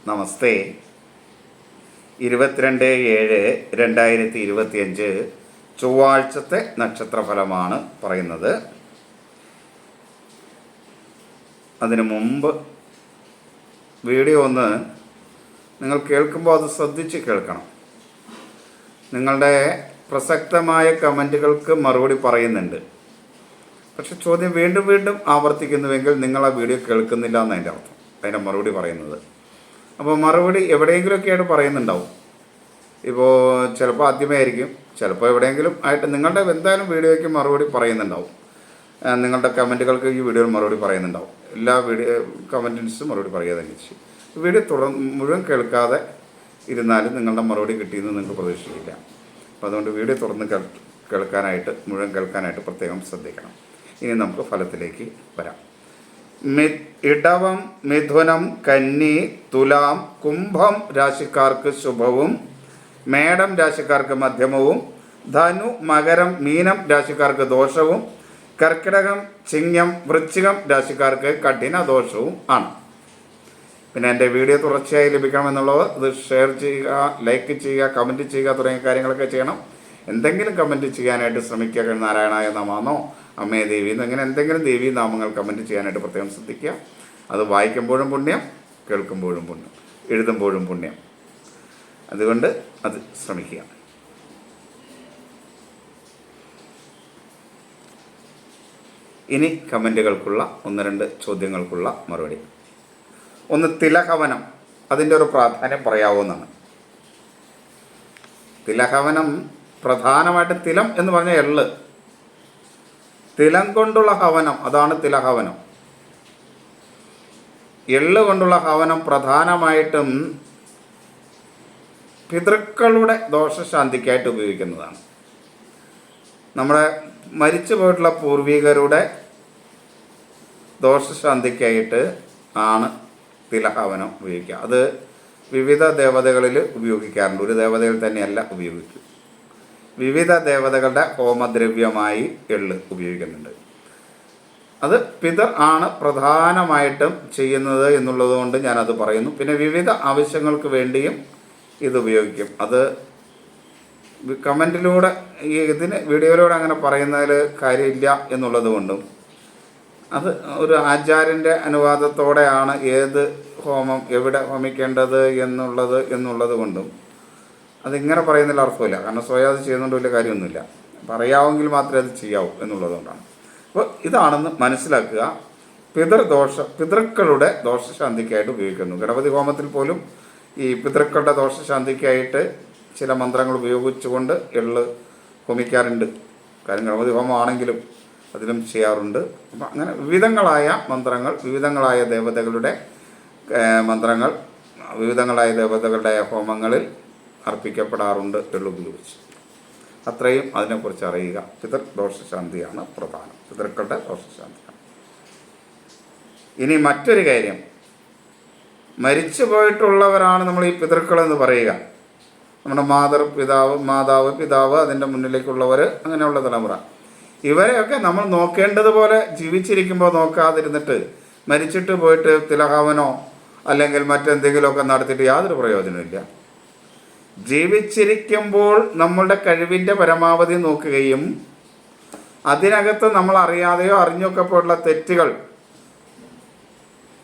നമസ്തേ. 22/7/2025 ചൊവ്വാഴ്ചത്തെ നക്ഷത്രഫലമാണ് പറയുന്നത്. അതിനു മുമ്പ് വീഡിയോ ഒന്ന് നിങ്ങൾ കേൾക്കുമ്പോൾ അത് ശ്രദ്ധിച്ച് കേൾക്കണം. നിങ്ങളുടെ പ്രസക്തമായ കമൻറ്റുകൾക്ക് മറുപടി പറയുന്നുണ്ട്. പക്ഷെ ചോദ്യം വീണ്ടും വീണ്ടും ആവർത്തിക്കുന്നുവെങ്കിൽ നിങ്ങൾ ആ വീഡിയോ കേൾക്കുന്നില്ല എന്നതിൻ്റെ അർത്ഥം. അതിൻ്റെ മറുപടി പറയുന്നത്. അപ്പോൾ മറുപടി എവിടെയെങ്കിലുമൊക്കെയായിട്ട് പറയുന്നുണ്ടാവും. ഇപ്പോൾ ചിലപ്പോൾ ആദ്യമേ ആയിരിക്കും, ചിലപ്പോൾ എവിടെയെങ്കിലും ആയിട്ട് നിങ്ങളുടെ എന്തായാലും വീഡിയോയ്ക്ക് മറുപടി പറയുന്നുണ്ടാവും. നിങ്ങളുടെ കമൻറ്റുകൾക്ക് ഈ വീഡിയോയിൽ മറുപടി പറയുന്നുണ്ടാവും. എല്ലാ കമൻറ്റിൻസും മറുപടി പറയുക തന്നെ ചെയ്യും. വീഡിയോ മുഴുവൻ കേൾക്കാതെ ഇരുന്നാലും നിങ്ങളുടെ മറുപടി കിട്ടിയെന്ന് നിങ്ങൾക്ക് പ്രതീക്ഷിക്കില്ല. അപ്പോൾ അതുകൊണ്ട് വീഡിയോ തുറന്ന് കേൾക്കാനായിട്ട് മുഴുവൻ കേൾക്കാനായിട്ട് പ്രത്യേകം ശ്രദ്ധിക്കണം. ഇനി നമുക്ക് ഫലത്തിലേക്ക് വരാം. ഇടവം, മിഥുനം, കന്നി, തുലാം, കുംഭം രാശിക്കാർക്ക് ശുഭവും, മേടം രാശിക്കാർക്ക് മധ്യമവും, ധനു, മകരം, മീനം രാശിക്കാർക്ക് ദോഷവും, കർക്കിടകം, ചിങ്ങം, വൃശ്ചികം രാശിക്കാർക്ക് കഠിന ദോഷവും ആണ്. പിന്നെ എൻ്റെ വീഡിയോ തുടർച്ചയായി ലഭിക്കണമെന്നുള്ളവർ ഇത് ഷെയർ ചെയ്യുക, ലൈക്ക് ചെയ്യുക, കമൻറ്റ് ചെയ്യുക തുടങ്ങിയ കാര്യങ്ങളൊക്കെ ചെയ്യണം. എന്തെങ്കിലും കമൻറ്റ് ചെയ്യാനായിട്ട് ശ്രമിക്കുക. നാരായണായ നമാന്നോ, അമ്മേ ദേവി എന്നിങ്ങനെ എന്തെങ്കിലും ദേവീ നാമങ്ങൾ കമൻറ്റ് ചെയ്യാനായിട്ട് പ്രത്യേകം ശ്രദ്ധിക്കുക. അത് വായിക്കുമ്പോഴും പുണ്യം, കേൾക്കുമ്പോഴും പുണ്യം, എഴുതുമ്പോഴും പുണ്യം. അതുകൊണ്ട് അത് ശ്രമിക്കുക. ഇനി കമൻറ്റുകൾക്കുള്ള 1-2 ചോദ്യങ്ങൾക്കുള്ള മറുപടി. ഒന്ന്, തിലഹവനം, അതിൻ്റെ ഒരു പ്രാധാന്യം പറയാവുന്നതാണ്. തിലഹവനം പ്രധാനമായിട്ട് തിലം എന്ന് പറഞ്ഞാൽ എള്ള്, തിലം കൊണ്ടുള്ള ഹവനം, അതാണ് തിലഹവനം. എള്ള് കൊണ്ടുള്ള ഹവനം പ്രധാനമായിട്ടും പിതൃക്കളുടെ ദോഷശാന്തിക്കായിട്ട് ഉപയോഗിക്കുന്നതാണ്. നമ്മുടെ മരിച്ചു പോയിട്ടുള്ള പൂർവികരുടെ ദോഷശാന്തിക്കായിട്ട് ആണ് തിലഹവനം ഉപയോഗിക്കുക. അത് വിവിധ ദേവതകളിൽ ഉപയോഗിക്കാറുണ്ട്. ഒരു ദേവതയിൽ തന്നെയല്ല ഉപയോഗിക്കും. വിവിധ ദേവതകളുടെ ഹോമദ്രവ്യമായി എള്ള് ഉപയോഗിക്കുന്നുണ്ട്. അത് പിതർ ആണ് പ്രധാനമായിട്ടും ചെയ്യുന്നത് എന്നുള്ളത് കൊണ്ട് ഞാനത് പറയുന്നു. പിന്നെ വിവിധ ആവശ്യങ്ങൾക്ക് വേണ്ടിയും ഇത് ഉപയോഗിക്കും. അത് കമൻറ്റിലൂടെ ഇതിന് വീഡിയോയിലൂടെ അങ്ങനെ പറയുന്നതിൽ കാര്യമില്ല എന്നുള്ളത് കൊണ്ടും, അത് ഒരു ആചാര്യൻ്റെ അനുവാദത്തോടെയാണ് ഏത് ഹോമം എവിടെ ഹോമിക്കേണ്ടത് എന്നുള്ളത് കൊണ്ടും അതിങ്ങനെ പറയുന്നതിൽ അർത്ഥമില്ല. കാരണം സ്വയം അത് ചെയ്യുന്നതുകൊണ്ട് വലിയ കാര്യമൊന്നുമില്ല. പറയാമെങ്കിൽ മാത്രമേ അത് ചെയ്യാവൂ എന്നുള്ളതുകൊണ്ടാണ്. അപ്പോൾ ഇതാണെന്ന് മനസ്സിലാക്കുക. പിതൃക്കളുടെ ദോഷശാന്തിക്കായിട്ട് ഉപയോഗിക്കുന്നു. ഗണപതി ഹോമത്തിൽ പോലും ഈ പിതൃക്കളുടെ ദോഷശാന്തിക്കായിട്ട് ചില മന്ത്രങ്ങൾ ഉപയോഗിച്ചുകൊണ്ട് എള്ള് ഹോമിക്കാറുണ്ട്. കാര്യം ഗണപതി ഹോമമാണെങ്കിലും അതിലും ചെയ്യാറുണ്ട്. അപ്പം അങ്ങനെ വിവിധങ്ങളായ മന്ത്രങ്ങൾ, വിവിധങ്ങളായ ദേവതകളുടെ മന്ത്രങ്ങൾ, വിവിധങ്ങളായ ദേവതകളുടെ ഹോമങ്ങളിൽ അർപ്പിക്കപ്പെടാറുണ്ട് എള്ളുപയോഗിച്ച്. അത്രയും അതിനെക്കുറിച്ച് അറിയുക. പിതൃദോഷശാന്തിയാണ് പ്രധാനം, പിതൃക്കളുടെ ദോഷശാന്തിയാണ്. ഇനി മറ്റൊരു കാര്യം, മരിച്ചു പോയിട്ടുള്ളവരാണ് നമ്മൾ ഈ പിതൃക്കളെന്ന് പറയുക. നമ്മുടെ മാതാവ്, പിതാവ്, അതിൻ്റെ മുന്നിലേക്കുള്ളവർ, അങ്ങനെയുള്ള തലമുറ, ഇവരെയൊക്കെ നമ്മൾ നോക്കേണ്ടതുപോലെ ജീവിച്ചിരിക്കുമ്പോൾ നോക്കാതിരുന്നിട്ട് മരിച്ചിട്ട് പോയിട്ട് തിലഹവനോ അല്ലെങ്കിൽ മറ്റെന്തെങ്കിലുമൊക്കെ നടത്തിയിട്ട് യാതൊരു പ്രയോജനമില്ല. ജീവിച്ചിരിക്കുമ്പോൾ നമ്മളുടെ കഴിവിൻ്റെ പരമാവധി നോക്കുകയും അതിനകത്ത് നമ്മൾ അറിയാതെയോ അറിഞ്ഞൊക്കെ പോലുള്ള തെറ്റുകൾ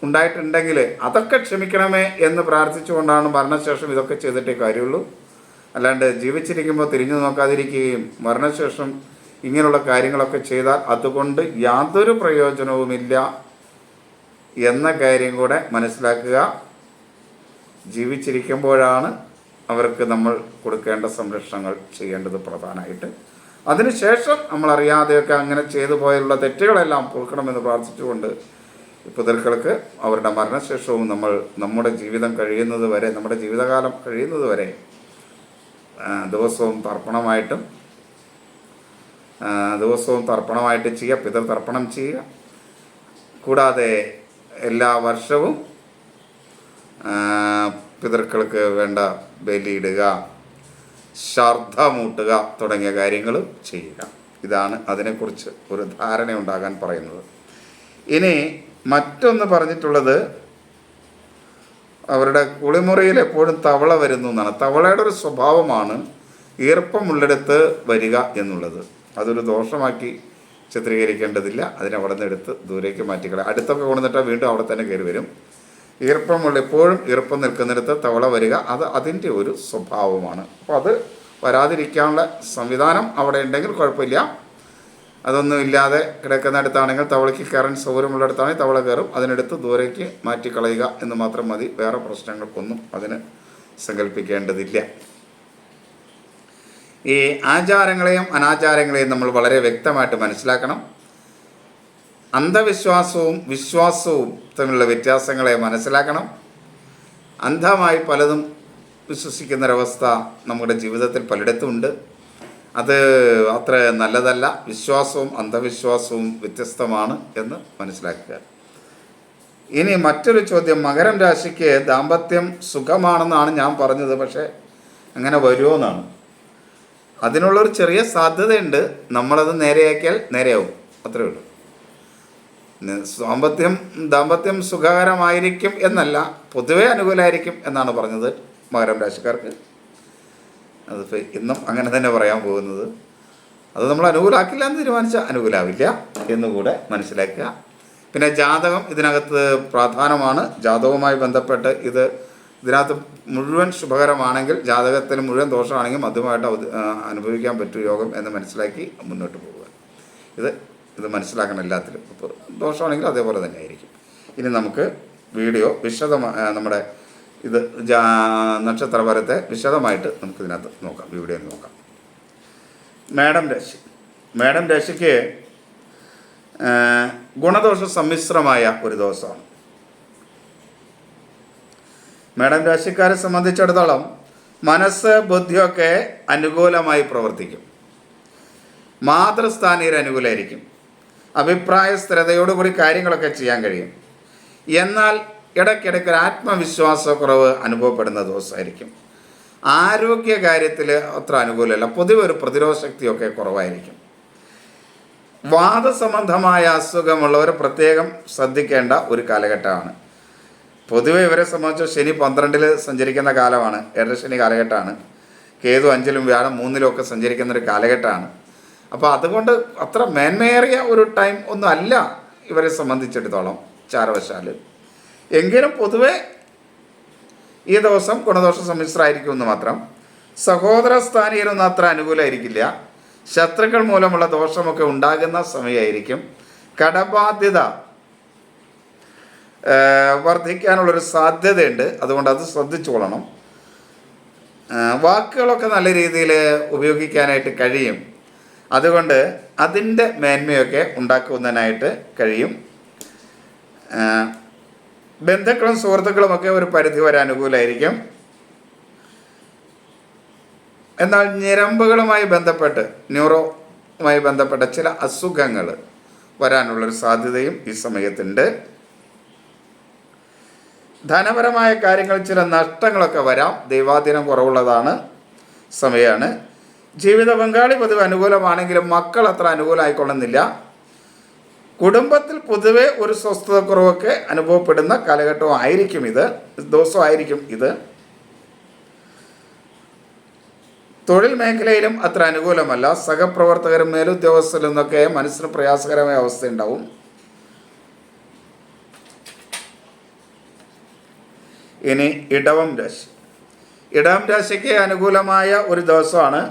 ഉണ്ടായിട്ടുണ്ടെങ്കിൽ അതൊക്കെ ക്ഷമിക്കണമേ എന്ന് പ്രാർത്ഥിച്ചുകൊണ്ടാണ് മരണശേഷം ഇതൊക്കെ ചെയ്തിട്ടേ കാര്യമുള്ളൂ. അല്ലാണ്ട് ജീവിച്ചിരിക്കുമ്പോൾ തിരിഞ്ഞു നോക്കാതിരിക്കുകയും മരണശേഷം ഇങ്ങനെയുള്ള കാര്യങ്ങളൊക്കെ ചെയ്താൽ അതുകൊണ്ട് യാതൊരു പ്രയോജനവുമില്ല എന്ന കാര്യം കൂടെ മനസ്സിലാക്കുക. ജീവിച്ചിരിക്കുമ്പോഴാണ് അവർക്ക് നമ്മൾ കൊടുക്കേണ്ട സംരക്ഷണങ്ങൾ ചെയ്യേണ്ടത് പ്രധാനമായിട്ട്. അതിനുശേഷം നമ്മളറിയാതെയൊക്കെ അങ്ങനെ ചെയ്തു പോയുള്ള തെറ്റുകളെല്ലാം പൊറുക്കണമെന്ന് പ്രാർത്ഥിച്ചുകൊണ്ട് പിതൃക്കൾക്ക് അവരുടെ മരണശേഷവും നമ്മൾ നമ്മുടെ ജീവിതം കഴിയുന്നത് വരെ, നമ്മുടെ ജീവിതകാലം കഴിയുന്നത് വരെ ദിവസവും തർപ്പണമായിട്ട് ചെയ്യുക, പിതൃതർപ്പണം ചെയ്യുക. കൂടാതെ എല്ലാ വർഷവും പിതൃക്കൾക്ക് വേണ്ട ബലിയിടുക, ശ്രാദ്ധമൂട്ടുക തുടങ്ങിയ കാര്യങ്ങൾ ചെയ്യുക. ഇതാണ് അതിനെക്കുറിച്ച് ഒരു ധാരണ ഉണ്ടാകാൻ പറയുന്നത്. ഇനി മറ്റൊന്ന് പറഞ്ഞിട്ടുള്ളത്, അവരുടെ കുളിമുറിയിൽ എപ്പോഴും തവള വരുന്നു എന്നാണ്. തവളയുടെ ഒരു സ്വഭാവമാണ് ഈർപ്പമുള്ളിടത്ത് വരിക എന്നുള്ളത്. അതൊരു ദോഷമാക്കി ചിത്രീകരിക്കേണ്ടതില്ല. അതിനവിടെ നിന്ന് എടുത്ത് ദൂരേക്ക് മാറ്റിക്കളയാം. അടുത്തൊക്കെ കൊണ്ടുവന്നിട്ട് വീണ്ടും അവിടെ തന്നെ കയറി വരും. എപ്പോഴും ഈർപ്പം നിൽക്കുന്നിടത്ത് തവള വരിക, അത് അതിൻ്റെ ഒരു സ്വഭാവമാണ്. അപ്പോൾ അത് വരാതിരിക്കാനുള്ള സംവിധാനം അവിടെ ഉണ്ടെങ്കിൽ കുഴപ്പമില്ല. അതൊന്നും ഇല്ലാതെ കിടക്കുന്നിടത്താണെങ്കിൽ തവളയ്ക്ക് കയറാൻ സൗകര്യമുള്ളിടത്താണെങ്കിൽ തവള കയറും. അതിനെടുത്ത് ദൂരേക്ക് മാറ്റിക്കളയുക എന്ന് മാത്രം മതി. വേറെ പ്രശ്നങ്ങൾക്കൊന്നും അതിന് സങ്കല്പിക്കേണ്ടതില്ല. ഈ ആചാരങ്ങളെയും അനാചാരങ്ങളെയും നമ്മൾ വളരെ വ്യക്തമായിട്ട് മനസ്സിലാക്കണം. അന്ധവിശ്വാസവും വിശ്വാസവും തമ്മിലുള്ള വ്യത്യാസങ്ങളെ മനസ്സിലാക്കണം. അന്ധമായി പലതും വിശ്വസിക്കുന്നൊരവസ്ഥ നമ്മുടെ ജീവിതത്തിൽ പലയിടത്തും ഉണ്ട്. അത് അത്ര നല്ലതല്ല. വിശ്വാസവും അന്ധവിശ്വാസവും വ്യത്യസ്തമാണ് എന്ന് മനസ്സിലാക്കുക. ഇനി മറ്റൊരു ചോദ്യം, മകരം രാശിക്ക് ദാമ്പത്യം സുഖമാണെന്നാണ് ഞാൻ പറഞ്ഞത്. പക്ഷേ അങ്ങനെ വരുമോ എന്നാണ്. അതിനുള്ളൊരു ചെറിയ സാധ്യതയുണ്ട്. നമ്മളത് നേരെയാക്കിയാൽ നേരെയാവും, അത്രയേ ഉള്ളൂ. ദാമ്പത്യം സുഖകരമായിരിക്കും എന്നല്ല, പൊതുവെ അനുകൂലമായിരിക്കും എന്നാണ് പറഞ്ഞത് മകരം രാശിക്കാർക്ക്. അതിപ്പോൾ ഇന്നും അങ്ങനെ തന്നെ പറയാൻ പോകുന്നത്. അത് നമ്മൾ അനുകൂലമാക്കില്ല എന്ന് തീരുമാനിച്ചാൽ അനുകൂലമാവില്ല എന്നുകൂടെ മനസ്സിലാക്കുക. പിന്നെ ജാതകം ഇതിനകത്ത് പ്രാധാന്യമാണ്. ജാതകവുമായി ബന്ധപ്പെട്ട് ഇതിനകത്ത് മുഴുവൻ ശുഭകരമാണെങ്കിൽ, ജാതകത്തിൽ മുഴുവൻ ദോഷമാണെങ്കിൽ മധ്യമായിട്ട് അനുഭവിക്കാൻ പറ്റും യോഗം എന്ന് മനസ്സിലാക്കി മുന്നോട്ട് പോവുക. ഇത് മനസ്സിലാക്കണം എല്ലാത്തിലും. അപ്പോൾ ദോഷമാണെങ്കിൽ അതേപോലെ തന്നെ ആയിരിക്കും. ഇനി നമുക്ക് വീഡിയോ നമ്മുടെ നക്ഷത്രപരത്തെ വിശദമായിട്ട് നമുക്കിതിനകത്ത് നോക്കാം, വീഡിയോയിൽ നോക്കാം. മേടം രാശിക്ക് ഗുണദോഷ സമ്മിശ്രമായ ഒരു ദിവസമാണ്. മേടം രാശിക്കാരെ സംബന്ധിച്ചിടത്തോളം മനസ്സ് ബുദ്ധിയൊക്കെ അനുകൂലമായി പ്രവർത്തിക്കും. മാതൃസ്ഥാനീയർ അനുകൂലമായിരിക്കും. അഭിപ്രായ സ്ഥിരതയോടുകൂടി കാര്യങ്ങളൊക്കെ ചെയ്യാൻ കഴിയും. എന്നാൽ ഇടയ്ക്കിടയ്ക്ക് ഒരു ആത്മവിശ്വാസക്കുറവ് അനുഭവപ്പെടുന്ന ദിവസമായിരിക്കും. ആരോഗ്യ കാര്യത്തിൽ അത്ര അനുകൂലമല്ല. പൊതുവെ ഒരു പ്രതിരോധ ശക്തിയൊക്കെ കുറവായിരിക്കും. വാദസംബന്ധമായ അസുഖമുള്ളവർ പ്രത്യേകം ശ്രദ്ധിക്കേണ്ട ഒരു കാലഘട്ടമാണ്. പൊതുവെ ഇവരെ സംബന്ധിച്ച് ശനി 12-ൽ സഞ്ചരിക്കുന്ന കാലമാണ്. ഏഴരശനി കാലഘട്ടമാണ്. കേതു 5-ലും വ്യാഴം 3-ലും ഒക്കെ സഞ്ചരിക്കുന്നൊരു കാലഘട്ടമാണ്. അപ്പോൾ അതുകൊണ്ട് അത്ര മേന്മയേറിയ ഒരു ടൈം ഒന്നും അല്ല ഇവരെ സംബന്ധിച്ചിടത്തോളം ചാരവശാൽ. എങ്കിലും പൊതുവെ ഈ ദിവസം ഗുണദോഷ സമ്മിശ്രമായിരിക്കുമെന്ന് മാത്രം. സഹോദര സ്ഥാനീയരൊന്നും അത്ര അനുകൂലമായിരിക്കില്ല. ശത്രുക്കൾ മൂലമുള്ള ദോഷമൊക്കെ ഉണ്ടാകുന്ന സമയമായിരിക്കും. കടബാധ്യത വർദ്ധിക്കാനുള്ളൊരു സാധ്യതയുണ്ട്. അതുകൊണ്ട് അത് ശ്രദ്ധിച്ചുകൊള്ളണം. വാക്കുകളൊക്കെ നല്ല രീതിയിൽ ഉപയോഗിക്കാനായിട്ട് കഴിയും. അതുകൊണ്ട് അതിൻ്റെ മേന്മയൊക്കെ ഉണ്ടാക്കുന്നതിനായിട്ട് കഴിയും. ബന്ധുക്കളും സുഹൃത്തുക്കളുമൊക്കെ ഒരു പരിധി വരെ അനുകൂലമായിരിക്കും. എന്നാൽ ഞരമ്പുകളുമായി ബന്ധപ്പെട്ട് ന്യൂറോയുമായി ബന്ധപ്പെട്ട ചില അസുഖങ്ങൾ വരാനുള്ളൊരു സാധ്യതയും ഈ സമയത്തുണ്ട്. ധനപരമായ കാര്യങ്ങൾ ചില നഷ്ടങ്ങളൊക്കെ വരാം. ദൈവാധീനം കുറവുള്ളതാണ് സമയമാണ്. ജീവിത പങ്കാളി പൊതുവെ അനുകൂലമാണെങ്കിലും മക്കൾ അത്ര അനുകൂലമായിക്കൊള്ളുന്നില്ല. കുടുംബത്തിൽ പൊതുവെ ഒരു സ്വസ്ഥതക്കുറവൊക്കെ അനുഭവപ്പെടുന്ന കാലഘട്ടമായിരിക്കും ദിവസമായിരിക്കും ഇത്. തൊഴിൽ മേഖലയിലും അത്ര അനുകൂലമല്ല. സഹപ്രവർത്തകരും മേലുദ്യോഗസ്ഥരിൽ നിന്നൊക്കെ മനസ്സിന് പ്രയാസകരമായ അവസ്ഥയുണ്ടാവും. ഇനി ഇടവം രാശിക്ക് അനുകൂലമായ ഒരു ദിവസമാണ്.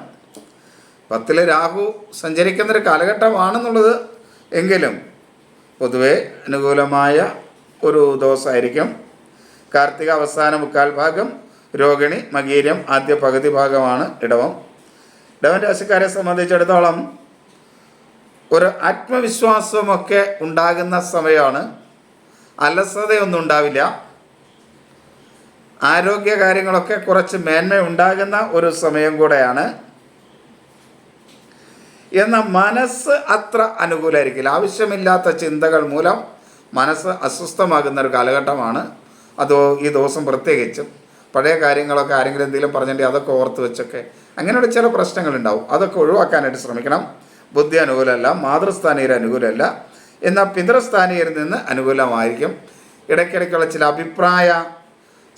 10-ൽ രാഹു സഞ്ചരിക്കുന്നൊരു കാലഘട്ടമാണെന്നുള്ളത് എങ്കിലും പൊതുവെ അനുകൂലമായ ഒരു ദിവസമായിരിക്കും. കാർത്തിക അവസാന 3/4 ഭാഗം, രോഹിണി മകീരം ആദ്യ പകുതി ഭാഗമാണ് ഇടവം രാശിക്കാരെ സംബന്ധിച്ചിടത്തോളം ഒരു ആത്മവിശ്വാസമൊക്കെ ഉണ്ടാകുന്ന സമയമാണ്. അലസതയൊന്നും ഉണ്ടാവില്ല. ആരോഗ്യ കാര്യങ്ങളൊക്കെ കുറച്ച് മേന്മ ഉണ്ടാകുന്ന ഒരു സമയം കൂടെയാണ്. എന്നാൽ മനസ്സ് അത്ര അനുകൂലമായിരിക്കില്ല. ആവശ്യമില്ലാത്ത ചിന്തകൾ മൂലം മനസ്സ് അസ്വസ്ഥമാകുന്ന ഒരു കാലഘട്ടമാണ്. അതോ ഈ ദിവസം പ്രത്യേകിച്ചും പഴയ കാര്യങ്ങളൊക്കെ ആരെങ്കിലും എന്തെങ്കിലും പറഞ്ഞിട്ടുണ്ടെങ്കിൽ അതൊക്കെ ഓർത്ത് വെച്ചൊക്കെ അങ്ങനെയുള്ള ചില പ്രശ്നങ്ങളുണ്ടാവും. അതൊക്കെ ഒഴിവാക്കാനായിട്ട് ശ്രമിക്കണം. ബുദ്ധി അനുകൂലമല്ല. മാതൃസ്ഥാനീയർ അനുകൂലമല്ല. എന്നാൽ പിതൃസ്ഥാനീയരിൽ നിന്ന് അനുകൂലമായിരിക്കും. ഇടയ്ക്കിടയ്ക്കുള്ള ചില അഭിപ്രായ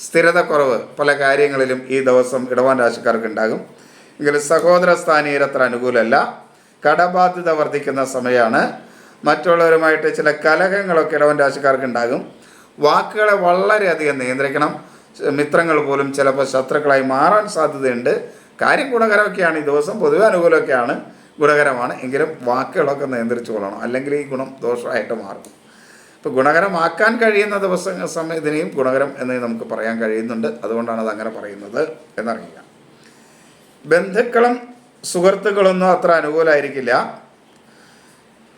സ്ഥിരത കുറവ് പല കാര്യങ്ങളിലും ഈ ദിവസം ഇടവൻ രാശിക്കാർക്ക് ഉണ്ടാകും. എങ്കിലും സഹോദര സ്ഥാനീയരത്ര അനുകൂലമല്ല. കടബാധ്യത വർദ്ധിക്കുന്ന സമയമാണ്. മറ്റുള്ളവരുമായിട്ട് ചില കലഹങ്ങളൊക്കെ ഇടവൻ രാശിക്കാർക്ക് ഉണ്ടാകും. വാക്കുകളെ വളരെയധികം നിയന്ത്രിക്കണം. മിത്രങ്ങൾ പോലും ചിലപ്പോൾ ശത്രുക്കളായി മാറാൻ സാധ്യതയുണ്ട്. കാര്യം ഗുണകരമൊക്കെയാണ്. ഈ ദിവസം പൊതുവെ അനുകൂലമൊക്കെയാണ്, ഗുണകരമാണ്. എങ്കിലും വാക്കുകളൊക്കെ നിയന്ത്രിച്ചു കൊള്ളണം, അല്ലെങ്കിൽ ഈ ഗുണം ദോഷമായിട്ട് മാറും. ഇപ്പോൾ ഗുണകരമാക്കാൻ കഴിയുന്ന ഇതിനെയും ഗുണകരം എന്ന് നമുക്ക് പറയാൻ കഴിയുന്നുണ്ട്. അതുകൊണ്ടാണ് അതങ്ങനെ പറയുന്നത് എന്നറിയുക. ബന്ധുക്കളും സുഹൃത്തുക്കളൊന്നും അത്ര അനുകൂലമായിരിക്കില്ല.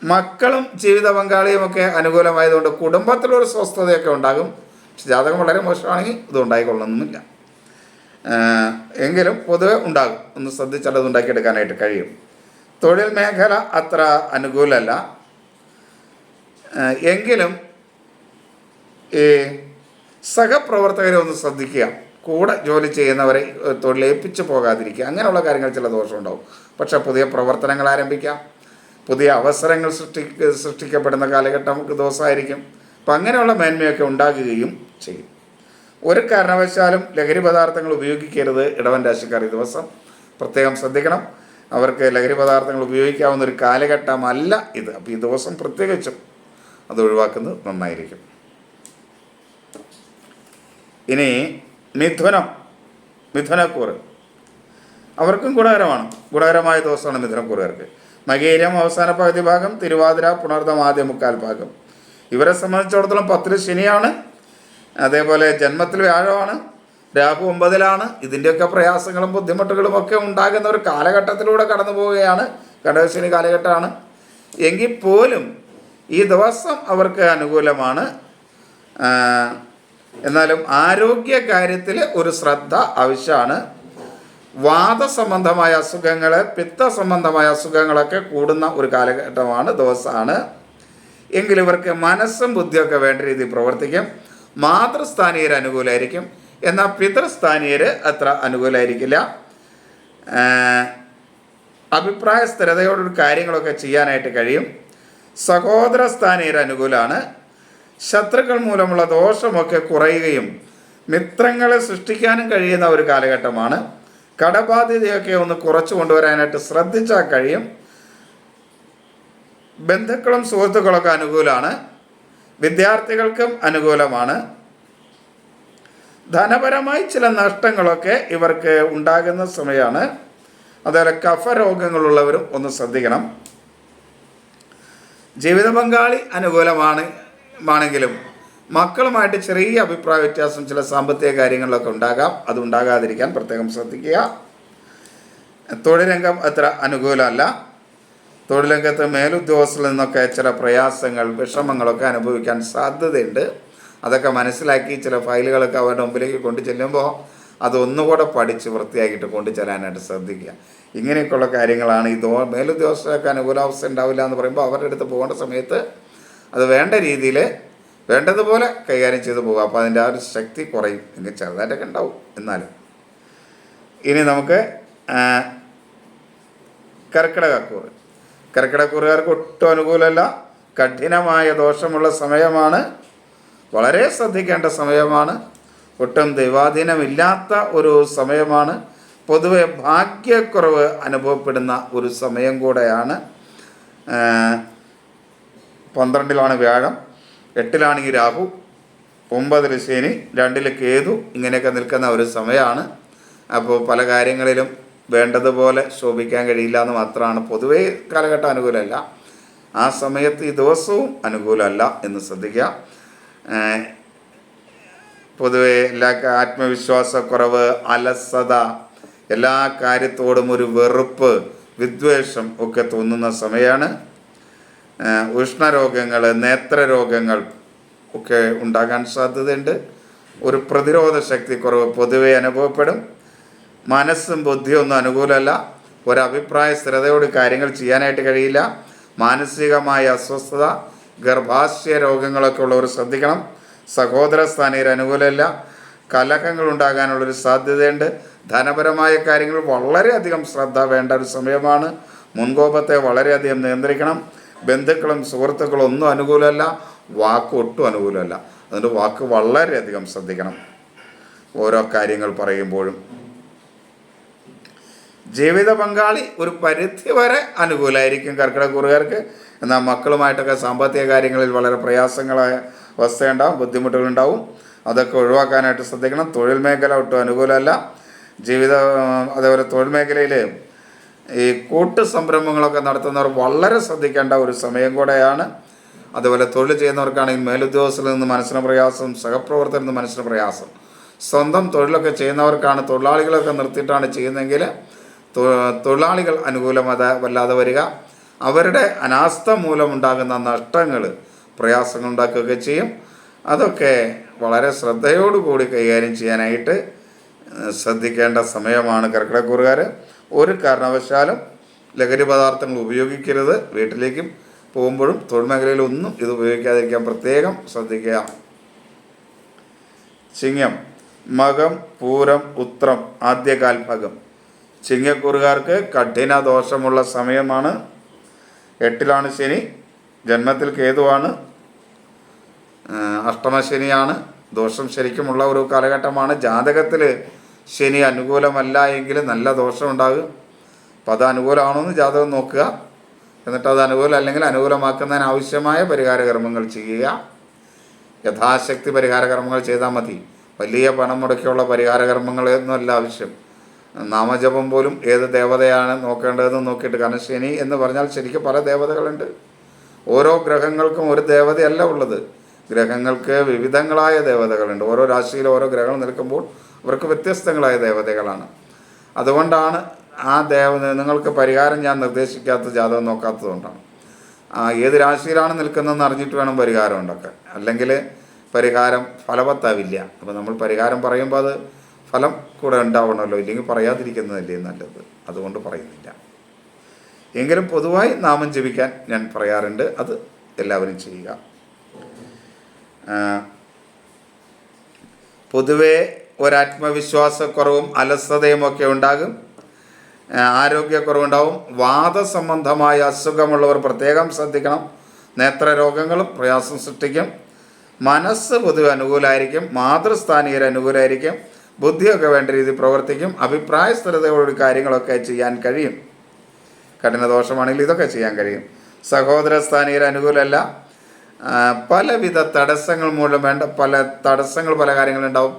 മക്കളും ജീവിത പങ്കാളിയുമൊക്കെ അനുകൂലമായതുകൊണ്ട് കുടുംബത്തിലൊരു സ്വസ്ഥതയൊക്കെ ഉണ്ടാകും. പക്ഷെ ജാതകം വളരെ മോശമാണെങ്കിൽ ഇത് ഉണ്ടായിക്കൊള്ളണമെന്നില്ല. എങ്കിലും പൊതുവെ ഉണ്ടാകും. ഒന്ന് ശ്രദ്ധിച്ചാൽ അത് ഉണ്ടാക്കിയെടുക്കാനായിട്ട് കഴിയും. തൊഴിൽ മേഖല അത്ര അനുകൂലമല്ല. എങ്കിലും ഈ സഹപ്രവർത്തകരെ ഒന്ന് ശ്രദ്ധിക്കുക. കൂടെ ജോലി ചെയ്യുന്നവരെ തൊഴിലേൽപ്പിച്ച് പോകാതിരിക്കുക. അങ്ങനെയുള്ള കാര്യങ്ങൾ ചില ദോഷമുണ്ടാവും. പക്ഷേ പുതിയ പ്രവർത്തനങ്ങൾ ആരംഭിക്കാം. പുതിയ അവസരങ്ങൾ സൃഷ്ടിക്കപ്പെടുന്ന കാലഘട്ടം ദിവസമായിരിക്കും. അപ്പം അങ്ങനെയുള്ള മേന്മയൊക്കെ ഉണ്ടാകുകയും ചെയ്യും. ഒരു കാരണവശാലും ലഹരി പദാർത്ഥങ്ങൾ ഉപയോഗിക്കരുത് ഇടവൻ രാശിക്കാർ ഈ ദിവസം. പ്രത്യേകം ശ്രദ്ധിക്കണം. അവർക്ക് ലഹരി പദാർത്ഥങ്ങൾ ഉപയോഗിക്കാവുന്ന ഒരു കാലഘട്ടമല്ല ഇത്. അപ്പോൾ ഈ ദിവസം പ്രത്യേകിച്ചും അത് ഒഴിവാക്കുന്നത് നന്നായിരിക്കും. ഇനി മിഥുനക്കൂറ് അവർക്കും ഗുണകരമാണ്. ഗുണകരമായ ദിവസമാണ് മിഥുനക്കൂറുകാർക്ക്. മകേരം അവസാന പകുതി ഭാഗം, തിരുവാതിര പുണർദം ആദ്യ മുക്കാൽ ഭാഗം. ഇവരെ സംബന്ധിച്ചിടത്തോളം 10 ശനിയാണ്. അതേപോലെ ജന്മത്തിൽ വ്യാഴമാണ്. രാഹു 9-ലാണ്. ഇതിൻ്റെയൊക്കെ പ്രയാസങ്ങളും ബുദ്ധിമുട്ടുകളും ഒക്കെ ഉണ്ടാകുന്ന ഒരു കാലഘട്ടത്തിലൂടെ കടന്നു പോവുകയാണ്. കടകശനി കാലഘട്ടമാണ്. എങ്കിൽ പോലും ഈ ദിവസം അവർക്ക് അനുകൂലമാണ്. എന്നാലും ആരോഗ്യ കാര്യത്തിൽ ഒരു ശ്രദ്ധ ആവശ്യമാണ്. വാദസംബന്ധമായ അസുഖങ്ങൾ, പിത്ത സംബന്ധമായ അസുഖങ്ങളൊക്കെ കൂടുന്ന ഒരു കാലഘട്ടമാണ്, ദിവസമാണ്. എങ്കിലും ഇവർക്ക് മനസ്സും ബുദ്ധിയൊക്കെ വേണ്ട രീതിയിൽ പ്രവർത്തിക്കും. മാതൃസ്ഥാനീയർ അനുകൂലമായിരിക്കും. എന്നാൽ പിതൃസ്ഥാനീയർ അത്ര അനുകൂലമായിരിക്കില്ല. അഭിപ്രായ സ്ഥിരതയോടൊരു കാര്യങ്ങളൊക്കെ ചെയ്യാനായിട്ട് കഴിയും. സഹോദര സ്ഥാനീയർ അനുകൂലമാണ്. ശത്രുക്കൾ മൂലമുള്ള ദോഷമൊക്കെ കുറയുകയും മിത്രങ്ങളെ സൃഷ്ടിക്കാനും കഴിയുന്ന ഒരു കാലഘട്ടമാണ്. കടബാധ്യതയൊക്കെ ഒന്ന് കുറച്ചു കൊണ്ടുവരാനായിട്ട് ശ്രദ്ധിച്ചാൽ കഴിയും. ബന്ധുക്കളും സുഹൃത്തുക്കളൊക്കെ അനുകൂലമാണ്. വിദ്യാർത്ഥികൾക്കും അനുകൂലമാണ്. ധനപരമായി ചില നഷ്ടങ്ങളൊക്കെ ഇവർക്ക് ഉണ്ടാകുന്ന സമയമാണ്. അതുപോലെ കഫരോഗങ്ങളുള്ളവരും ഒന്ന് ശ്രദ്ധിക്കണം. ജീവിത പങ്കാളി അനുകൂലമാണെങ്കിലും മക്കളുമായിട്ട് ചെറിയ അഭിപ്രായ വ്യത്യാസം ചില സാമ്പത്തിക കാര്യങ്ങളിലൊക്കെ ഉണ്ടാകാം. അത് ഉണ്ടാകാതിരിക്കാൻ പ്രത്യേകം ശ്രദ്ധിക്കുക. തൊഴിൽ രംഗം അത്ര അനുകൂലമല്ല. തൊഴിൽ രംഗത്ത് മേലുദ്യോഗസ്ഥരിൽ നിന്നൊക്കെ ചില പ്രയാസങ്ങൾ, വിഷമങ്ങളൊക്കെ അനുഭവിക്കാൻ സാധ്യതയുണ്ട്. അതൊക്കെ മനസ്സിലാക്കി ചില ഫയലുകളൊക്കെ അവരുടെ മുമ്പിലേക്ക് കൊണ്ടു ചെല്ലുമ്പോൾ അതൊന്നുകൂടെ പഠിച്ച് വൃത്തിയാക്കിയിട്ട് കൊണ്ടു ചെല്ലാനായിട്ട് ശ്രദ്ധിക്കുക. ഇങ്ങനെയൊക്കെയുള്ള കാര്യങ്ങളാണ്. ഈ മേലുദ്യോഗസ്ഥർക്ക് അനുകൂലാവസ്ഥ ഉണ്ടാവില്ല എന്ന് പറയുമ്പോൾ അവരുടെ അടുത്ത് പോകേണ്ട സമയത്ത് അത് വേണ്ട രീതിയിൽ വേണ്ടതുപോലെ കൈകാര്യം ചെയ്ത് പോകുക. അപ്പോൾ അതിൻ്റെ ആ ഒരു ശക്തി കുറയും. എങ്കിൽ ചെറുതായിട്ടൊക്കെ ഉണ്ടാവും. എന്നാലും ഇനി നമുക്ക് കർക്കിടകൂറുകാർക്ക് ഒട്ടും അനുകൂലമല്ല. കഠിനമായ ദോഷമുള്ള സമയമാണ്. വളരെ ശ്രദ്ധിക്കേണ്ട സമയമാണ്. ഒട്ടും ദൈവാധീനമില്ലാത്ത ഒരു സമയമാണ്. പൊതുവെ ഭാഗ്യക്കുറവ് അനുഭവപ്പെടുന്ന ഒരു സമയം കൂടെയാണ്. 12-ലാണ് വ്യാഴം, 8-ലാണെങ്കിൽ രാഹു, 9-ൽ ശനി, 2-ൽ കേതു, ഇങ്ങനെയൊക്കെ നിൽക്കുന്ന ഒരു സമയമാണ്. അപ്പോൾ പല കാര്യങ്ങളിലും വേണ്ടതുപോലെ ശോഭിക്കാൻ കഴിയില്ല എന്ന് മാത്രമാണ്. പൊതുവേ കാലഘട്ടം അനുകൂലമല്ല. ആ സമയത്ത് ഈ ദിവസവും അനുകൂലമല്ല എന്ന് ശ്രദ്ധിക്കുക. പൊതുവെ എല്ലാ ആത്മവിശ്വാസക്കുറവ്, അലസത, എല്ലാ കാര്യത്തോടും ഒരു വെറുപ്പ്, വിദ്വേഷം ഒക്കെ തോന്നുന്ന സമയമാണ്. ഉഷ്ണരോഗങ്ങൾ, നേത്രരോഗങ്ങൾ ഒക്കെ ഉണ്ടാകാൻ സാധ്യതയുണ്ട്. ഒരു പ്രതിരോധ ശക്തി കുറവ് പൊതുവെ അനുഭവപ്പെടും. മനസ്സും ബുദ്ധിയൊന്നും അനുകൂലമല്ല. ഒരഭിപ്രായ സ്ഥിരതയോട് കാര്യങ്ങൾ ചെയ്യാനായിട്ട് കഴിയില്ല. മാനസികമായ അസ്വസ്ഥത, ഗർഭാശയ രോഗങ്ങളൊക്കെ ഉള്ളവർ ശ്രദ്ധിക്കണം. സഹോദര സ്ഥാനീയർ അനുകൂലമല്ല. കലഹങ്ങൾ ഉണ്ടാകാനുള്ളൊരു സാധ്യതയുണ്ട്. ധനപരമായ കാര്യങ്ങൾ വളരെയധികം ശ്രദ്ധ വേണ്ട ഒരു സമയമാണ്. മുൻകോപത്തെ വളരെയധികം നിയന്ത്രിക്കണം. ബന്ധുക്കളും സുഹൃത്തുക്കളും ഒന്നും അനുകൂലമല്ല. വാക്ക് ഒട്ടും അനുകൂലമല്ല. അതുകൊണ്ട് വാക്ക് വളരെയധികം ശ്രദ്ധിക്കണം. ഓരോ കാര്യങ്ങൾ പറയുമ്പോഴും. ജീവിത പങ്കാളി ഒരു പരിധി വരെ അനുകൂലമായിരിക്കും കർക്കിടകക്കൂറുകാർക്ക്. എന്നാൽ മക്കളുമായിട്ടൊക്കെ സാമ്പത്തിക കാര്യങ്ങളിൽ വളരെ പ്രയാസങ്ങളായ അവസ്ഥയുണ്ടാവും, ബുദ്ധിമുട്ടുകളുണ്ടാവും. അതൊക്കെ ഒഴിവാക്കാനായിട്ട് ശ്രദ്ധിക്കണം. തൊഴിൽ മേഖല ഒട്ടും അനുകൂലമല്ല. അതേപോലെ തൊഴിൽ മേഖലയിൽ ഈ കൂട്ട് സംരംഭങ്ങളൊക്കെ നടത്തുന്നവർ വളരെ ശ്രദ്ധിക്കേണ്ട ഒരു സമയം കൂടെയാണ്. അതുപോലെ തൊഴിൽ ചെയ്യുന്നവർക്കാണെങ്കിൽ മേലുദ്യോഗസ്ഥരിൽ നിന്ന് മനസ്സിന് പ്രയാസം, സഹപ്രവർത്തകരിൽ നിന്ന് മനസ്സിന് പ്രയാസം. സ്വന്തം തൊഴിലൊക്കെ ചെയ്യുന്നവർക്കാണ്, തൊഴിലാളികളൊക്കെ നിർത്തിയിട്ടാണ് ചെയ്യുന്നതെങ്കിൽ തൊഴിലാളികൾ അനുകൂലമല്ലാതെ വരിക. അവരുടെ അനാസ്ഥ മൂലമുണ്ടാകുന്ന നഷ്ടങ്ങൾ, പ്രയാസങ്ങൾ ഉണ്ടാക്കുകയൊക്കെ ചെയ്യും. അതൊക്കെ വളരെ ശ്രദ്ധയോടുകൂടി കൈകാര്യം ചെയ്യാനായിട്ട് ശ്രദ്ധിക്കേണ്ട സമയമാണ് കർക്കിടകക്കൂറുകാർ. ഒരു കാരണവശാലും ലഹരി പദാർത്ഥങ്ങൾ ഉപയോഗിക്കരുത്. വീട്ടിലേക്കും പോകുമ്പോഴും തൊഴിൽ മേഖലയിലൊന്നും ഇത് ഉപയോഗിക്കാതിരിക്കാൻ പ്രത്യേകം ശ്രദ്ധിക്കുക. ചിങ്ങം, മകം, പൂരം, ഉത്രം ആദ്യകാൽഭാഗം. ചിങ്ങക്കൂറുകാർക്ക് കഠിന ദോഷമുള്ള സമയമാണ്. 8ലാണ് ശനി, ജന്മത്തിൽ കേതുവാണ്, അഷ്ടമശനിയാണ്. ദോഷം ശരിക്കുമുള്ള ഒരു കാലഘട്ടമാണ്. ജാതകത്തിൽ ശനി അനുകൂലമല്ല എങ്കിൽ നല്ല ദോഷം ഉണ്ടാകും. അപ്പോൾ അത് അനുകൂലമാണോ എന്ന് ജാതകം നോക്കുക. എന്നിട്ട് അത് അനുകൂലം അല്ലെങ്കിൽ അനുകൂലമാക്കുന്നതിന് ആവശ്യമായ പരിഹാര കർമ്മങ്ങൾ ചെയ്യുക. യഥാശക്തി പരിഹാര കർമ്മങ്ങൾ ചെയ്താൽ മതി. വലിയ പണം മുടക്കിയുള്ള പരിഹാര കർമ്മങ്ങളൊന്നുമല്ല ആവശ്യം. നാമജപം പോലും ഏത് ദേവതയാണ് നോക്കേണ്ടതെന്ന് നോക്കിയിട്ട്. കാരണം ശനി എന്ന് പറഞ്ഞാൽ ശരിക്കും പല ദേവതകളുണ്ട്. ഓരോ ഗ്രഹങ്ങൾക്കും ഒരു ദേവതയല്ല ഉള്ളത്. ഗ്രഹങ്ങൾക്ക് വിവിധങ്ങളായ ദേവതകളുണ്ട്. ഓരോ രാശിയിൽ ഓരോ ഗ്രഹങ്ങൾ നിൽക്കുമ്പോൾ അവർക്ക് വ്യത്യസ്തങ്ങളായ ദേവതകളാണ്. അതുകൊണ്ടാണ് ആ നിങ്ങൾക്ക് പരിഹാരം ഞാൻ നിർദ്ദേശിക്കാത്ത ജാതകം നോക്കാത്തതുകൊണ്ടാണ്. ഏത് രാശിയിലാണ് നിൽക്കുന്നതെന്ന് അറിഞ്ഞിട്ട് വേണം പരിഹാരം ഉണ്ടാക്കാൻ. അല്ലെങ്കിൽ പരിഹാരം ഫലവത്താവില്ല. അപ്പോൾ നമ്മൾ പരിഹാരം പറയുമ്പോൾ അത് ഫലം കൂടെ ഉണ്ടാവണമല്ലോ, ഇല്ലെങ്കിൽ പറയാതിരിക്കുന്നതല്ലേ നല്ലത്. അതുകൊണ്ട് പറയുന്നില്ല. എങ്കിലും പൊതുവായി നാമം ജപിക്കാൻ ഞാൻ പറയാറുണ്ട്. അത് എല്ലാവരും ചെയ്യുക. പൊതുവേ ഒരാത്മവിശ്വാസക്കുറവും അലസതയും ഒക്കെ ഉണ്ടാകും. ആരോഗ്യക്കുറവുണ്ടാവും. വാദസംബന്ധമായ അസുഖമുള്ളവർ പ്രത്യേകം ശ്രദ്ധിക്കണം. നേത്രരോഗങ്ങളും പ്രയാസം സൃഷ്ടിക്കും. മനസ്സ് പൊതുവെ അനുകൂലമായിരിക്കും. മാതൃസ്ഥാനീയർ അനുകൂലമായിരിക്കും. ബുദ്ധിയൊക്കെ വേണ്ട രീതിയിൽ പ്രവർത്തിക്കും. അഭിപ്രായ സ്ഥിരതയോടുകൂടി കാര്യങ്ങളൊക്കെ ചെയ്യാൻ കഴിയും. കഠിന ദോഷമാണെങ്കിൽ ഇതൊക്കെ ചെയ്യാൻ കഴിയും. സഹോദര സ്ഥാനീയർ അനുകൂലമല്ല. പലവിധ തടസ്സങ്ങൾ മൂലം പല കാര്യങ്ങളുണ്ടാവും.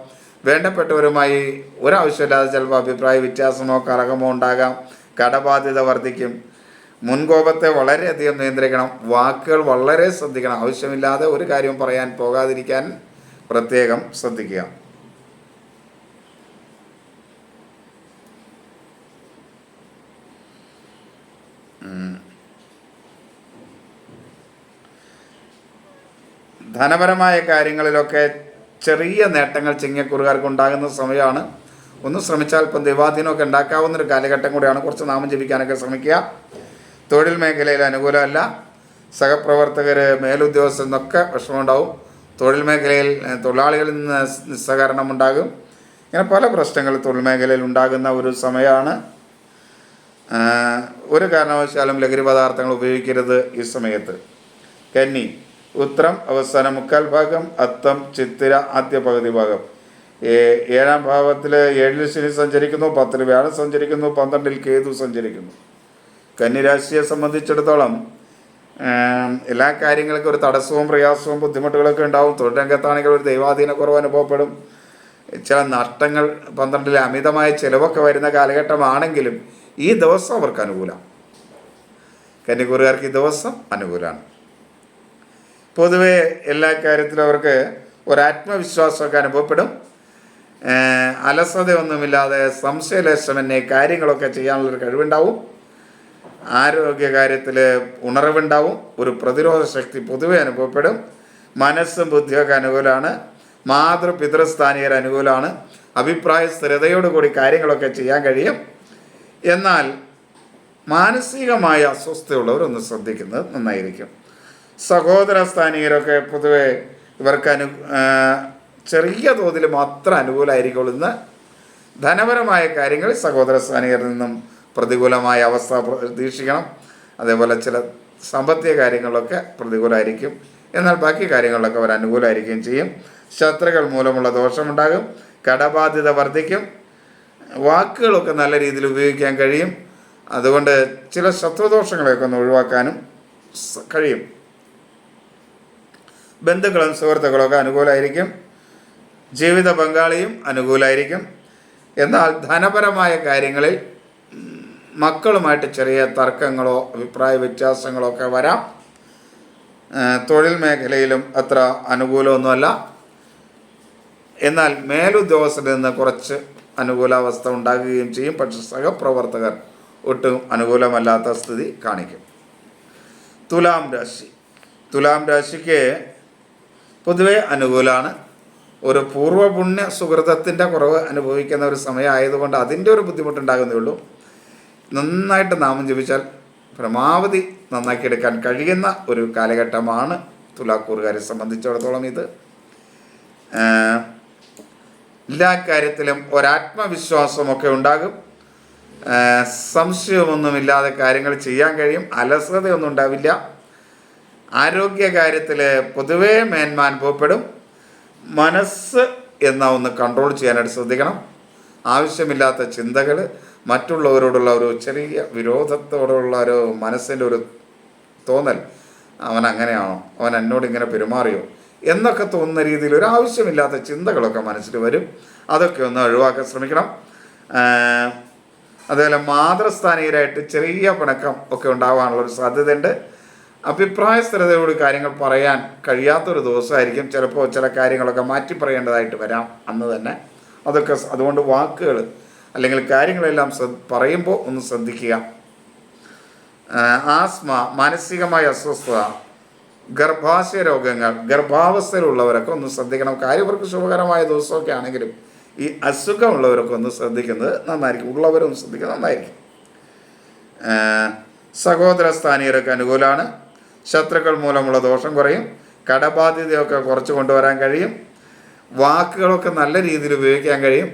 വേണ്ടപ്പെട്ടവരുമായി ഒരാവശ്യമില്ലാതെ ചിലപ്പോൾ അഭിപ്രായ വ്യത്യാസമോ കലഹമോ ഉണ്ടാകാം. കടബാധ്യത വർദ്ധിക്കും. മുൻകോപത്തെ വളരെയധികം നിയന്ത്രിക്കണം. വാക്കുകൾ വളരെ ശ്രദ്ധിക്കണം. ആവശ്യമില്ലാതെ ഒരു കാര്യവും പറയാൻ പോകാതിരിക്കാൻ പ്രത്യേകം ശ്രദ്ധിക്കുക. ധനപരമായ കാര്യങ്ങളിലൊക്കെ ചെറിയ നേട്ടങ്ങൾ ചിങ്ങക്കൂറുകാർക്ക് ഉണ്ടാകുന്ന സമയമാണ്. ഒന്ന് ശ്രമിച്ചാൽ ഇപ്പം ദൈവാധീനമൊക്കെ ഉണ്ടാക്കാവുന്നൊരു കാലഘട്ടം കൂടിയാണ്. കുറച്ച് നാമം ജപിക്കാനൊക്കെ ശ്രമിക്കുക. തൊഴിൽ മേഖലയിൽ അനുകൂലമല്ല. സഹപ്രവർത്തകർ, മേലുദ്യോഗസ്ഥർ എന്നൊക്കെ വിഷമമുണ്ടാവും. തൊഴിൽ മേഖലയിൽ തൊഴിലാളികളിൽ നിന്ന് നിസ്സഹകരണം ഉണ്ടാകും. ഇങ്ങനെ പല പ്രശ്നങ്ങൾ തൊഴിൽ മേഖലയിൽ ഉണ്ടാകുന്ന ഒരു സമയമാണ്. ഒരു കാരണവശാലും ലഹരി പദാർത്ഥങ്ങൾ ഉപയോഗിക്കരുത് ഈ സമയത്ത്. കന്നി, ഉത്രം അവസാന മുക്കാൽ ഭാഗം, അത്തം ചിത്തിര ആദ്യ പകുതി ഭാഗം. 7ാം ഭാവത്തിൽ 7ൽ ശനി സഞ്ചരിക്കുന്നു, 10ൽ വ്യാഴം സഞ്ചരിക്കുന്നു, 12ൽ കേതു സഞ്ചരിക്കുന്നു. കന്നിരാശിയെ സംബന്ധിച്ചിടത്തോളം എല്ലാ കാര്യങ്ങൾക്കും ഒരു തടസ്സവും പ്രയാസവും ബുദ്ധിമുട്ടുകളൊക്കെ ഉണ്ടാവും. തൊഴിൽ രംഗത്താണെങ്കിൽ ഒരു ദൈവാധീനക്കുറവ് അനുഭവപ്പെടും. ചില നഷ്ടങ്ങൾ, 12ൽ അമിതമായ ചിലവൊക്കെ വരുന്ന കാലഘട്ടമാണെങ്കിലും ഈ ദിവസം അവർക്ക് അനുകൂലം. കന്നിക്കൂറുകാർക്ക് ഈ ദിവസം അനുകൂലമാണ്. പൊതുവെ എല്ലാ കാര്യത്തിലും അവർക്ക് ഒരാത്മവിശ്വാസമൊക്കെ അനുഭവപ്പെടും. അലസതയൊന്നുമില്ലാതെ സംശയലേശമെന്നെ കാര്യങ്ങളൊക്കെ ചെയ്യാനുള്ളൊരു കഴിവുണ്ടാവും. ആരോഗ്യകാര്യത്തിൽ ഉണർവുണ്ടാവും. ഒരു പ്രതിരോധ ശക്തി പൊതുവെ അനുഭവപ്പെടും. മനസ്സും ബുദ്ധിയൊക്കെ അനുകൂലമാണ്. പിതൃസ്ഥാനീയർ അനുകൂലമാണ്. അഭിപ്രായ സ്ഥിരതയോടുകൂടി കാര്യങ്ങളൊക്കെ ചെയ്യാൻ കഴിയും. എന്നാൽ മാനസികമായ അസ്വസ്ഥതയുള്ളവരൊന്ന് ശ്രദ്ധിക്കുന്നത് നന്നായിരിക്കും. സഹോദര സ്ഥാനീയരൊക്കെ പൊതുവെ ഇവർക്ക് ചെറിയ തോതിൽ മാത്രം അനുകൂലമായിരിക്കുള്ളൂ. ഇന്ന് ധനപരമായ കാര്യങ്ങളിൽ സഹോദര സ്ഥാനീയരിൽ നിന്നും പ്രതികൂലമായ അവസ്ഥ പ്രതീക്ഷിക്കണം. അതേപോലെ ചില സാമ്പത്തിക കാര്യങ്ങളിലൊക്കെ പ്രതികൂലമായിരിക്കും. എന്നാൽ ബാക്കി കാര്യങ്ങളിലൊക്കെ അവർ അനുകൂലമായിരിക്കുകയും ചെയ്യും. ശത്രുക്കൾ മൂലമുള്ള ദോഷമുണ്ടാകും. കടബാധ്യത വർദ്ധിക്കും. വാക്കുകളൊക്കെ നല്ല രീതിയിൽ ഉപയോഗിക്കാൻ കഴിയും. അതുകൊണ്ട് ചില ശത്രുദോഷങ്ങളെയൊക്കെ ഒന്ന് ഒഴിവാക്കാനും കഴിയും. ബന്ധുക്കളും സുഹൃത്തുക്കളൊക്കെ അനുകൂലമായിരിക്കും. ജീവിത പങ്കാളിയും അനുകൂലമായിരിക്കും. എന്നാൽ ധനപരമായ കാര്യങ്ങളിൽ മക്കളുമായിട്ട് ചെറിയ തർക്കങ്ങളോ അഭിപ്രായ വ്യത്യാസങ്ങളോ ഒക്കെ വരാം. തൊഴിൽ മേഖലയിലും അത്ര അനുകൂലമൊന്നുമല്ല. എന്നാൽ മേലുദ്യോഗസ്ഥരിൽ നിന്ന് കുറച്ച് അനുകൂലാവസ്ഥ ഉണ്ടാകുകയും ചെയ്യും. പക്ഷേ സഹപ്രവർത്തകർ ഒട്ടും അനുകൂലമല്ലാത്ത സ്ഥിതി കാണിക്കും. തുലാം രാശിക്ക് പൊതുവെ അനുകൂലമാണ്. ഒരു പൂർവ്വപുണ്യ സുഹൃതത്തിൻ്റെ കുറവ് അനുഭവിക്കുന്ന ഒരു സമയമായതുകൊണ്ട് അതിൻ്റെ ഒരു ബുദ്ധിമുട്ടുണ്ടാകുന്നേ ഉള്ളൂ. നന്നായിട്ട് നാമം ജപിച്ചാൽ പരമാവധി നന്നാക്കിയെടുക്കാൻ കഴിയുന്ന ഒരു കാലഘട്ടമാണ് തുലാക്കൂറുകാരെ സംബന്ധിച്ചിടത്തോളം. ഇത് എല്ലാ കാര്യത്തിലും ഒരാത്മവിശ്വാസമൊക്കെ ഉണ്ടാകും. സംശയമൊന്നുമില്ലാതെ കാര്യങ്ങൾ ചെയ്യാൻ കഴിയും. അലസതയൊന്നും ഉണ്ടാവില്ല. ആരോഗ്യകാര്യത്തിൽ പൊതുവേ മേന്മ അനുഭവപ്പെടും. മനസ്സ് ഒന്ന് കൺട്രോൾ ചെയ്യാനായിട്ട് ശ്രദ്ധിക്കണം. ആവശ്യമില്ലാത്ത ചിന്തകൾ, മറ്റുള്ളവരോടുള്ള ഒരു ചെറിയ വിരോധത്തോടുള്ള ഒരു മനസ്സിൻ്റെ ഒരു തോന്നൽ, അവൻ അങ്ങനെയാണോ, അവൻ എന്നോട് ഇങ്ങനെ പെരുമാറിയോ എന്നൊക്കെ തോന്നുന്ന രീതിയിൽ ഒരു ആവശ്യമില്ലാത്ത ചിന്തകളൊക്കെ മനസ്സിൽ വരും. അതൊക്കെ ഒന്ന് ഒഴിവാക്കാൻ ശ്രമിക്കണം. അതുപോലെ മാതൃസ്ഥാനീയരായിട്ട് ചെറിയ പിണക്കം ഒക്കെ ഉണ്ടാകാനുള്ളൊരു സാധ്യതയുണ്ട്. അഭിപ്രായ സ്ഥിരതയോട് കാര്യങ്ങൾ പറയാൻ കഴിയാത്തൊരു ദിവസമായിരിക്കും. ചിലപ്പോൾ ചില കാര്യങ്ങളൊക്കെ മാറ്റി പറയേണ്ടതായിട്ട് വരാം അന്ന് തന്നെ. അതൊക്കെ അതുകൊണ്ട് വാക്കുകൾ അല്ലെങ്കിൽ കാര്യങ്ങളെല്ലാം പറയുമ്പോൾ ഒന്ന് ശ്രദ്ധിക്കുക. ആസ്മ, മാനസികമായ അസ്വസ്ഥത, ഗർഭാശയ രോഗങ്ങൾ, ഗർഭാവസ്ഥയിലുള്ളവരൊക്കെ ഒന്ന് ശ്രദ്ധിക്കണം. കാര്യവർക്ക് ശുഭകരമായ ദിവസമൊക്കെ ആണെങ്കിലും ഈ അസുഖമുള്ളവരൊക്കെ ഒന്ന് ശ്രദ്ധിക്കുന്നത് നന്നായിരിക്കും. ഉള്ളവരൊന്ന് ശ്രദ്ധിക്കുന്നത് നന്നായിരിക്കും. സഹോദര സ്ഥാനീയരൊക്കെ അനുകൂലമാണ്. ശത്രുക്കൾ മൂലമുള്ള ദോഷം കുറയും. കടബാധ്യതയൊക്കെ കുറച്ച് കൊണ്ടുവരാൻ കഴിയും. വാക്കുകളൊക്കെ നല്ല രീതിയിൽ ഉപയോഗിക്കാൻ കഴിയും.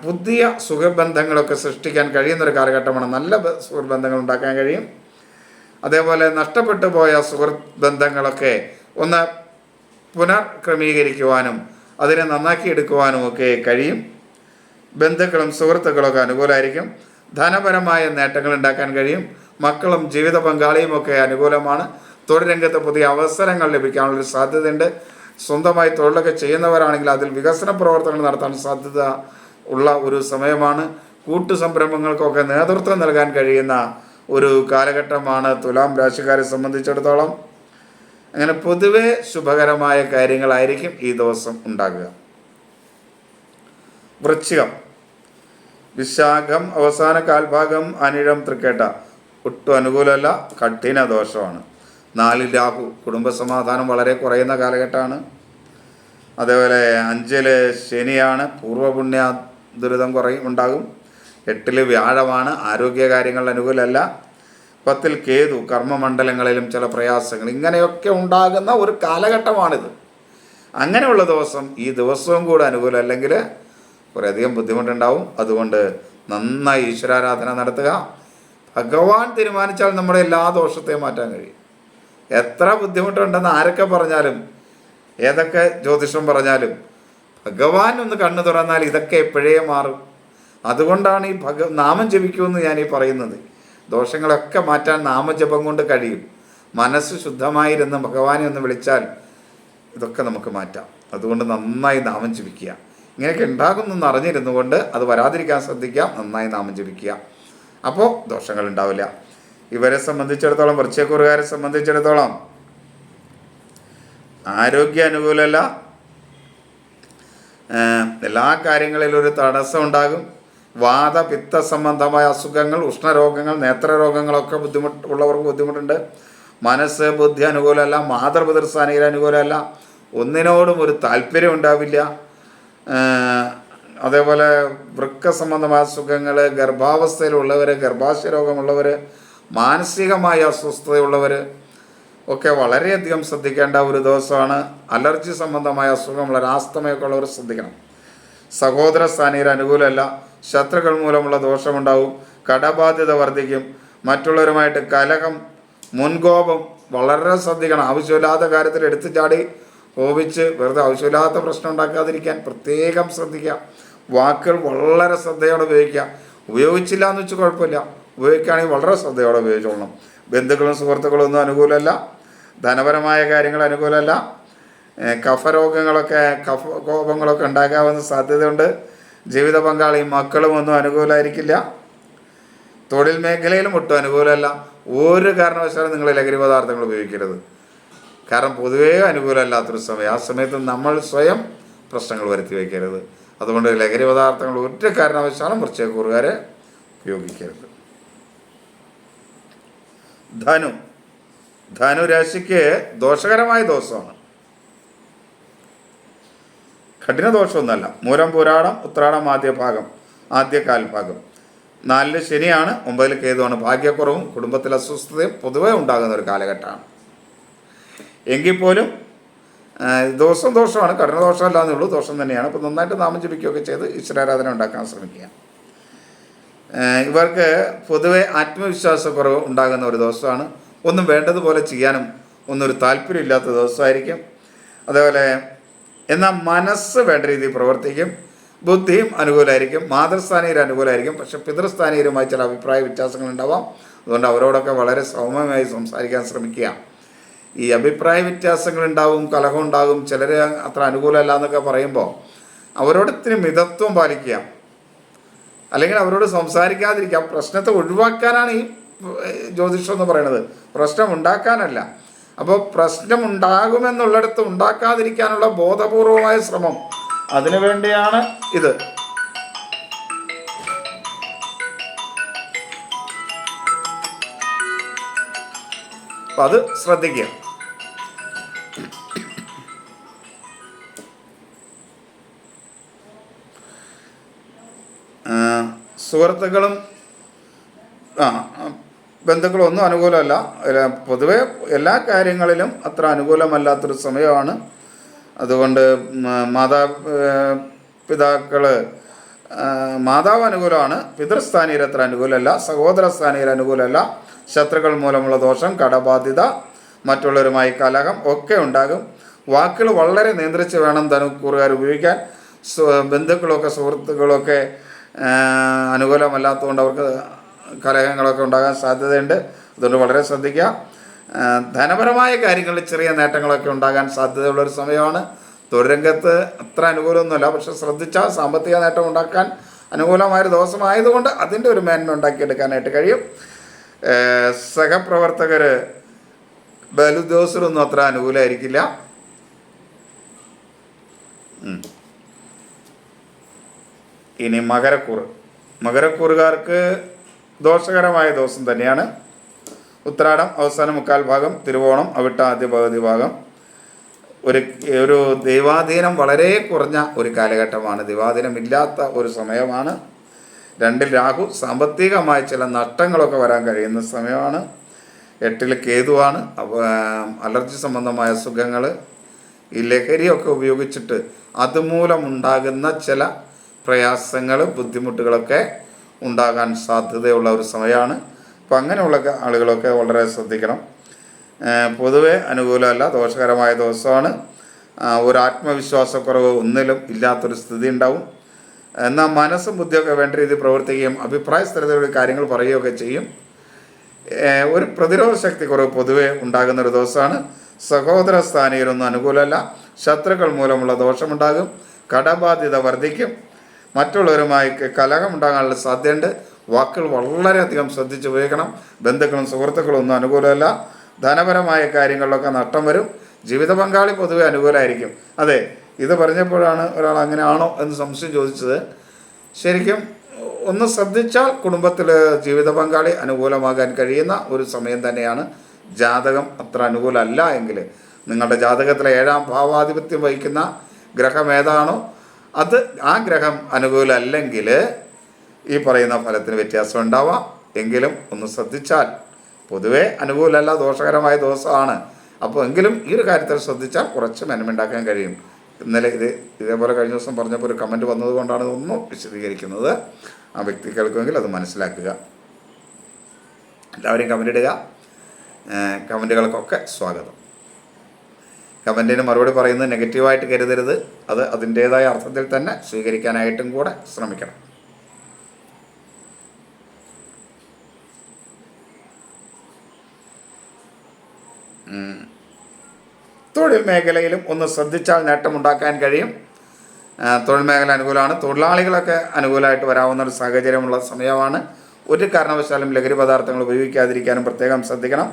പുതിയ സുഖബന്ധങ്ങളൊക്കെ സൃഷ്ടിക്കാൻ കഴിയുന്നൊരു കാലഘട്ടമാണ്. നല്ല സുഹൃത്ബന്ധങ്ങൾ ഉണ്ടാക്കാൻ കഴിയും. അതേപോലെ നഷ്ടപ്പെട്ടു പോയ സുഹൃത്ത് ബന്ധങ്ങളൊക്കെ ഒന്ന് പുനർക്രമീകരിക്കുവാനും അതിനെ നന്നാക്കിയെടുക്കുവാനും ഒക്കെ കഴിയും. ബന്ധുക്കളും സുഹൃത്തുക്കളൊക്കെ അനുകൂലമായിരിക്കും. ധനപരമായ നേട്ടങ്ങൾ ഉണ്ടാക്കാൻ കഴിയും. മക്കളും ജീവിത പങ്കാളിയും ഒക്കെ അനുകൂലമാണ്. തൊഴിൽ രംഗത്ത് പുതിയ അവസരങ്ങൾ ലഭിക്കാനുള്ളൊരു സാധ്യതയുണ്ട്. സ്വന്തമായി തൊഴിലൊക്കെ ചെയ്യുന്നവരാണെങ്കിൽ അതിൽ വികസന പ്രവർത്തനങ്ങൾ നടത്താൻ സാധ്യത ഉള്ള ഒരു സമയമാണ്. കൂട്ടു സംരംഭങ്ങൾക്കൊക്കെ നേതൃത്വം നൽകാൻ കഴിയുന്ന ഒരു കാലഘട്ടമാണ് തുലാം രാശിക്കാരെ സംബന്ധിച്ചിടത്തോളം. അങ്ങനെ പൊതുവെ ശുഭകരമായ കാര്യങ്ങളായിരിക്കും ഈ ദിവസം ഉണ്ടാകുക. വൃശ്ചികം, വിശാഖം അവസാന കാൽഭാഗം, അനിഴം, തൃക്കേട്ട ഒട്ടും അനുകൂലമല്ല, കഠിന ദോഷമാണ്. 4 രാഹു, കുടുംബസമാധാനം വളരെ കുറയുന്ന കാലഘട്ടമാണ്. അതേപോലെ 5 ശനിയാണ്, പൂർവ്വപുണ്യ ദുരിതം ഉണ്ടാകും. 8 വ്യാഴമാണ്, ആരോഗ്യകാര്യങ്ങൾ അനുകൂലമല്ല. 10 കേതു, കർമ്മമണ്ഡലങ്ങളിലും ചില പ്രയാസങ്ങൾ, ഇങ്ങനെയൊക്കെ ഉണ്ടാകുന്ന ഒരു കാലഘട്ടമാണിത്. അങ്ങനെയുള്ള ദിവസം ഈ ദിവസവും കൂടെ അനുകൂലമല്ലെങ്കിൽ കുറേയധികം ബുദ്ധിമുട്ടുണ്ടാവും. അതുകൊണ്ട് നന്നായി ഈശ്വരാരാധന നടത്തുക. ഭഗവാൻ തീരുമാനിച്ചാൽ നമ്മുടെ എല്ലാ ദോഷത്തെയും മാറ്റാൻ കഴിയും. എത്ര ബുദ്ധിമുട്ടുണ്ടെന്ന് ആരൊക്കെ പറഞ്ഞാലും, ഏതൊക്കെ ജ്യോതിഷം പറഞ്ഞാലും, ഭഗവാൻ ഒന്ന് കണ്ണു തുറന്നാൽ ഇതൊക്കെ എപ്പോഴേ മാറും. അതുകൊണ്ടാണ് ഈ നാമം ജപിക്കുമെന്ന് ഞാൻ ഈ പറയുന്നത്. ദോഷങ്ങളൊക്കെ മാറ്റാൻ നാമജപം കൊണ്ട് കഴിയും. മനസ്സ് ശുദ്ധമായിരുന്ന് ഭഗവാനെ ഒന്ന് വിളിച്ചാൽ ഇതൊക്കെ നമുക്ക് മാറ്റാം. അതുകൊണ്ട് നന്നായി നാമം ജപിക്കുക. ഇങ്ങനെയൊക്കെ ഉണ്ടാകുന്നെന്ന് അറിഞ്ഞിരുന്നു കൊണ്ട് അത് വരാതിരിക്കാൻ ശ്രദ്ധിക്കുക. നന്നായി നാമം ജപിക്കുക. അപ്പോൾ ദോഷങ്ങൾ ഉണ്ടാവില്ല. ഇവരെ സംബന്ധിച്ചിടത്തോളം, വൃശ്ചികക്കാരെ സംബന്ധിച്ചിടത്തോളം ആരോഗ്യ അനുകൂലമല്ല. എല്ലാ കാര്യങ്ങളിലും ഒരു തടസ്സം ഉണ്ടാകും. വാത പിത്ത സംബന്ധമായ അസുഖങ്ങൾ, ഉഷ്ണരോഗങ്ങൾ, നേത്രരോഗങ്ങളൊക്കെ ഉള്ളവർക്ക് ബുദ്ധിമുട്ടുണ്ട്. മനസ്സ് ബുദ്ധി അനുകൂലമല്ല. മാതൃപിതൃസ്ഥാനീയർ അനുകൂലമല്ല. ഒന്നിനോടും ഒരു താല്പര്യം ഉണ്ടാവില്ല. അതേപോലെ വൃക്ക സംബന്ധമായ അസുഖങ്ങൾ, ഗർഭാവസ്ഥയിലുള്ളവർ, ഗർഭാശയ രോഗമുള്ളവർ, മാനസികമായ അസ്വസ്ഥതയുള്ളവർ ഒക്കെ വളരെയധികം ശ്രദ്ധിക്കേണ്ട ഒരു ദിവസമാണ്. അലർജി സംബന്ധമായ അസുഖമുള്ളവർ, ആസ്തമയൊക്കെ ഉള്ളവർ ശ്രദ്ധിക്കണം. സഹോദര സ്ഥാനീയർ അനുകൂലമല്ല. ശത്രുക്കൾ മൂലമുള്ള ദോഷമുണ്ടാവും. കടബാധ്യത വർദ്ധിക്കും. മറ്റുള്ളവരുമായിട്ട് കലഹം, മുൻകോപം വളരെ ശ്രദ്ധിക്കണം. ആവശ്യമില്ലാത്ത കാര്യത്തിൽ എടുത്തു ചാടി കോപിച്ച് വെറുതെ ആവശ്യമില്ലാത്ത പ്രശ്നം ഉണ്ടാക്കാതിരിക്കാൻ പ്രത്യേകം ശ്രദ്ധിക്കുക. വാക്കുകൾ വളരെ ശ്രദ്ധയോടെ ഉപയോഗിക്കുക. ഉപയോഗിച്ചില്ല എന്ന് വെച്ചാൽ കുഴപ്പമില്ല, ഉപയോഗിക്കുകയാണെങ്കിൽ വളരെ ശ്രദ്ധയോടെ ഉപയോഗിച്ചോളണം. ബന്ധുക്കളും സുഹൃത്തുക്കളും ഒന്നും അനുകൂലമല്ല. ധനപരമായ കാര്യങ്ങൾ അനുകൂലമല്ല. കോപങ്ങളൊക്കെ ഉണ്ടാകാവുന്ന സാധ്യതയുണ്ട്. ജീവിത പങ്കാളിയും മക്കളും ഒന്നും അനുകൂലമായിരിക്കില്ല. തൊഴിൽ മേഖലയിലും ഒട്ടും അനുകൂലമല്ല. ഒരു കാരണവശാലും നിങ്ങൾ ലഹരി പദാർത്ഥങ്ങൾ ഉപയോഗിക്കരുത്. കാരണം പൊതുവേ അനുകൂലമല്ലാത്തൊരു സമയം. ആ സമയത്ത് നമ്മൾ സ്വയം പ്രശ്നങ്ങൾ വരുത്തി വയ്ക്കരുത്. അതുകൊണ്ട് ലഹരി പദാർത്ഥങ്ങൾ ഒരു കാരണവശാലും വൃശ്ചികക്കൂറുകാരെ ഉപയോഗിക്കരുത്. ധനുരാശിക്ക് ദോഷകരമായ ദോഷമാണ്. കഠിന ദോഷമൊന്നുമല്ല. മൂലം പുരാടം ഉത്രാടം ആദ്യ കാൽഭാഗം. 4 ശനിയാണ്, 9 കേതുവാണ്. ഭാഗ്യക്കുറവും കുടുംബത്തിലെ അസ്വസ്ഥതയും പൊതുവെ ഉണ്ടാകുന്ന ഒരു കാലഘട്ടമാണ്. എങ്കിൽ പോലും ദോഷമാണ്, കഠിന ദോഷമല്ല എന്നുള്ളൂ, ദോഷം തന്നെയാണ്. അപ്പോൾ നന്നായിട്ട് നാമം ജപിക്കുകയൊക്കെ ചെയ്ത് ഈശ്വരാരാധന ഉണ്ടാക്കാൻ ശ്രമിക്കുക. ഇവർക്ക് പൊതുവെ ആത്മവിശ്വാസക്കുറവ് ഉണ്ടാകുന്ന ഒരു ദിവസമാണ്. ഒന്നും വേണ്ടതുപോലെ ചെയ്യാനും ഒന്നൊരു താല്പര്യമില്ലാത്ത ദിവസമായിരിക്കും. അതേപോലെ എന്നാൽ മനസ്സ് വേണ്ട രീതിയിൽ പ്രവർത്തിക്കും. ബുദ്ധിയും അനുകൂലമായിരിക്കും. മാതൃസ്ഥാനീയർ അനുകൂലമായിരിക്കും. പക്ഷെ പിതൃസ്ഥാനീയരുമായി ചില അഭിപ്രായ വ്യത്യാസങ്ങൾ ഉണ്ടാവാം. അതുകൊണ്ട് അവരോടൊക്കെ വളരെ സൗമ്യമായി സംസാരിക്കാൻ ശ്രമിക്കുക. ഈ അഭിപ്രായ വ്യത്യാസങ്ങൾ ഉണ്ടാവും, കലഹം ഉണ്ടാകും. ചിലർ അത്ര അനുകൂലമല്ല എന്നൊക്കെ പറയുമ്പോൾ അവരോട് ഇത്തിരി മിതത്വം പാലിക്കുക. അല്ലെങ്കിൽ അവരോട് സംസാരിക്കാതിരിക്കുക. പ്രശ്നത്തെ ഒഴിവാക്കാനാണ് ഈ ജ്യോതിഷം എന്ന് പറയുന്നത്, പ്രശ്നം ഉണ്ടാക്കാനല്ല. അപ്പോൾ പ്രശ്നം ഉണ്ടാകുമെന്നുള്ളിടത്ത് ഉണ്ടാക്കാതിരിക്കാനുള്ള ബോധപൂർവമായ ശ്രമം, അതിനു വേണ്ടിയാണ് ഇത്. അപ്പം അത് ശ്രദ്ധിക്കുക. സുഹൃത്തുക്കളും ബന്ധുക്കളും ഒന്നും അനുകൂലമല്ല. പൊതുവെ എല്ലാ കാര്യങ്ങളിലും അത്ര അനുകൂലമല്ലാത്തൊരു സമയമാണ്. അതുകൊണ്ട് മാതാവ് അനുകൂലമാണ്. പിതൃസ്ഥാനീയർ അത്ര അനുകൂലമല്ല. സഹോദര സ്ഥാനീയർ അനുകൂലമല്ല. ശത്രുക്കൾ മൂലമുള്ള ദോഷം, കടബാധ്യത, മറ്റുള്ളവരുമായി കലഹം ഒക്കെ ഉണ്ടാകും. വാക്കുകൾ വളരെ നിയന്ത്രിച്ച് വേണം ധനുക്കൂറുകാർ ഉപയോഗിക്കാൻ. ബന്ധുക്കളൊക്കെ സുഹൃത്തുക്കളൊക്കെ അനുകൂലമല്ലാത്തതുകൊണ്ട് അവർക്ക് കലഹങ്ങളൊക്കെ ഉണ്ടാകാൻ സാധ്യതയുണ്ട്. അതുകൊണ്ട് വളരെ ശ്രദ്ധിക്കുക. ധനപരമായ കാര്യങ്ങളിൽ ചെറിയ നേട്ടങ്ങളൊക്കെ ഉണ്ടാകാൻ സാധ്യതയുള്ളൊരു സമയമാണ്. തൊഴിൽ രംഗത്ത് അത്ര അനുകൂലമൊന്നുമല്ല, പക്ഷെ ശ്രദ്ധിച്ചാൽ സാമ്പത്തിക നേട്ടം ഉണ്ടാക്കാൻ അനുകൂലമായൊരു ദിവസമായതുകൊണ്ട് അതിൻ്റെ ഒരു മേന്മ ഉണ്ടാക്കിയെടുക്കാനായിട്ട് കഴിയും. സഹപ്രവർത്തകർ ബലുദ്യോഗസ്ഥരൊന്നും അത്ര അനുകൂലമായിരിക്കില്ല. ഇനി മകരക്കൂറുകാർക്ക് ദോഷകരമായ ദിവസം തന്നെയാണ്. ഉത്രാടം അവസാന 3/4 ഭാഗം, തിരുവോണം അവിട്ട ആദ്യ പകുതി ഭാഗം. ഒരു ദൈവാധീനം വളരെ കുറഞ്ഞ ഒരു കാലഘട്ടമാണ്. ദൈവാധീനമില്ലാത്ത ഒരു സമയമാണ്. 2-ൽ രാഹു, സാമ്പത്തികമായ ചില നഷ്ടങ്ങളൊക്കെ വരാൻ കഴിയുന്ന സമയമാണ്. 8-ൽ കേതുവാണ്. അലർജി സംബന്ധമായ അസുഖങ്ങൾ, ഈ ലഹരിയൊക്കെ ഉപയോഗിച്ചിട്ട് അതുമൂലമുണ്ടാകുന്ന ചില പ്രയാസങ്ങൾ, ബുദ്ധിമുട്ടുകളൊക്കെ ഉണ്ടാകാൻ സാധ്യതയുള്ള ഒരു സമയമാണ്. അപ്പോൾ അങ്ങനെയുള്ള ആളുകളൊക്കെ വളരെ ശ്രദ്ധിക്കണം. പൊതുവെ അനുകൂലമല്ല, ദോഷകരമായ ദിവസമാണ്. ഒരു ആത്മവിശ്വാസക്കുറവ് ഒന്നിലും ഇല്ലാത്തൊരു സ്ഥിതി ഉണ്ടാവും. എന്നാൽ മനസ്സും ബുദ്ധിയൊക്കെ വേണ്ട രീതിയിൽ പ്രവർത്തിക്കുകയും അഭിപ്രായ സ്ഥിരതയുടെ കാര്യങ്ങൾ പറയുകയൊക്കെ ചെയ്യും. ഒരു പ്രതിരോധ ശക്തി കുറവ് പൊതുവെ ഉണ്ടാകുന്നൊരു ദിവസമാണ്. സഹോദര സ്ഥാനീയരൊന്നും അനുകൂലമല്ല. ശത്രുക്കൾ മൂലമുള്ള ദോഷമുണ്ടാകും. കടബാധ്യത വർദ്ധിക്കും. മറ്റുള്ളവരുമായി കലഹമുണ്ടാകാനുള്ള സാധ്യതയുണ്ട്. വാക്കുകൾ വളരെയധികം ശ്രദ്ധിച്ച് ഉപയോഗിക്കണം. ബന്ധുക്കളും സുഹൃത്തുക്കളും ഒന്നും അനുകൂലമല്ല. ധനപരമായ കാര്യങ്ങളിലൊക്കെ നഷ്ടം വരും. ജീവിത പങ്കാളി പൊതുവെ അനുകൂലമായിരിക്കും. അതെ, ഇത് പറഞ്ഞപ്പോഴാണ് ഒരാൾ അങ്ങനെയാണോ എന്ന് സംശയം ചോദിച്ചത്. ശരിക്കും ഒന്ന് ശ്രദ്ധിച്ചാൽ കുടുംബത്തിൽ ജീവിത പങ്കാളി അനുകൂലമാകാൻ കഴിയുന്ന ഒരു സമയം തന്നെയാണ്. ജാതകം അത്ര അനുകൂലമല്ല എങ്കിൽ നിങ്ങളുടെ ജാതകത്തിലെ 7ാം ഭാവാധിപത്യം വഹിക്കുന്ന ഗ്രഹം ഏതാണോ ആ ഗ്രഹം അനുകൂലമല്ലെങ്കിൽ ഈ പറയുന്ന ഫലത്തിന് വ്യത്യാസം ഉണ്ടാവാം. എങ്കിലും ഒന്ന് ശ്രദ്ധിച്ചാൽ പൊതുവെ അനുകൂലമല്ല, ദോഷകരമായ ദിവസമാണ്. അപ്പോൾ എങ്കിലും ഈ ഒരു കാര്യത്തിൽ ശ്രദ്ധിച്ചാൽ കുറച്ച് മെനമുണ്ടാക്കാൻ കഴിയും. ഇന്നലെ ഇതേപോലെ കഴിഞ്ഞ ദിവസം പറഞ്ഞപ്പോൾ ഒരു കമൻറ്റ് വന്നതുകൊണ്ടാണ് ഇതൊന്നും വിശദീകരിക്കുന്നത്. ആ വ്യക്തി കേൾക്കുമെങ്കിൽ അത് മനസ്സിലാക്കുക. എല്ലാവരെയും കമൻ്റ് ഇടുക. കമൻറ്റുകൾക്കൊക്കെ സ്വാഗതം. കമൻറ്റിന് മറുപടി പറയുന്നത് നെഗറ്റീവായിട്ട് കരുതരുത്. അത് അതിൻ്റേതായ അർത്ഥത്തിൽ തന്നെ സ്വീകരിക്കാനായിട്ടും കൂടെ ശ്രമിക്കണം. തൊഴിൽ മേഖലയിലും ഒന്ന് ശ്രദ്ധിച്ചാൽ നേട്ടമുണ്ടാക്കാൻ കഴിയും. തൊഴിൽ മേഖല അനുകൂലമാണ്. തൊഴിലാളികളൊക്കെ അനുകൂലമായിട്ട് വരാവുന്ന ഒരു സാഹചര്യമുള്ള സമയമാണ്. ഒരു കാരണവശാലും ലഹരി പദാർത്ഥങ്ങൾ ഉപയോഗിക്കാതിരിക്കാനും പ്രത്യേകം ശ്രദ്ധിക്കണം.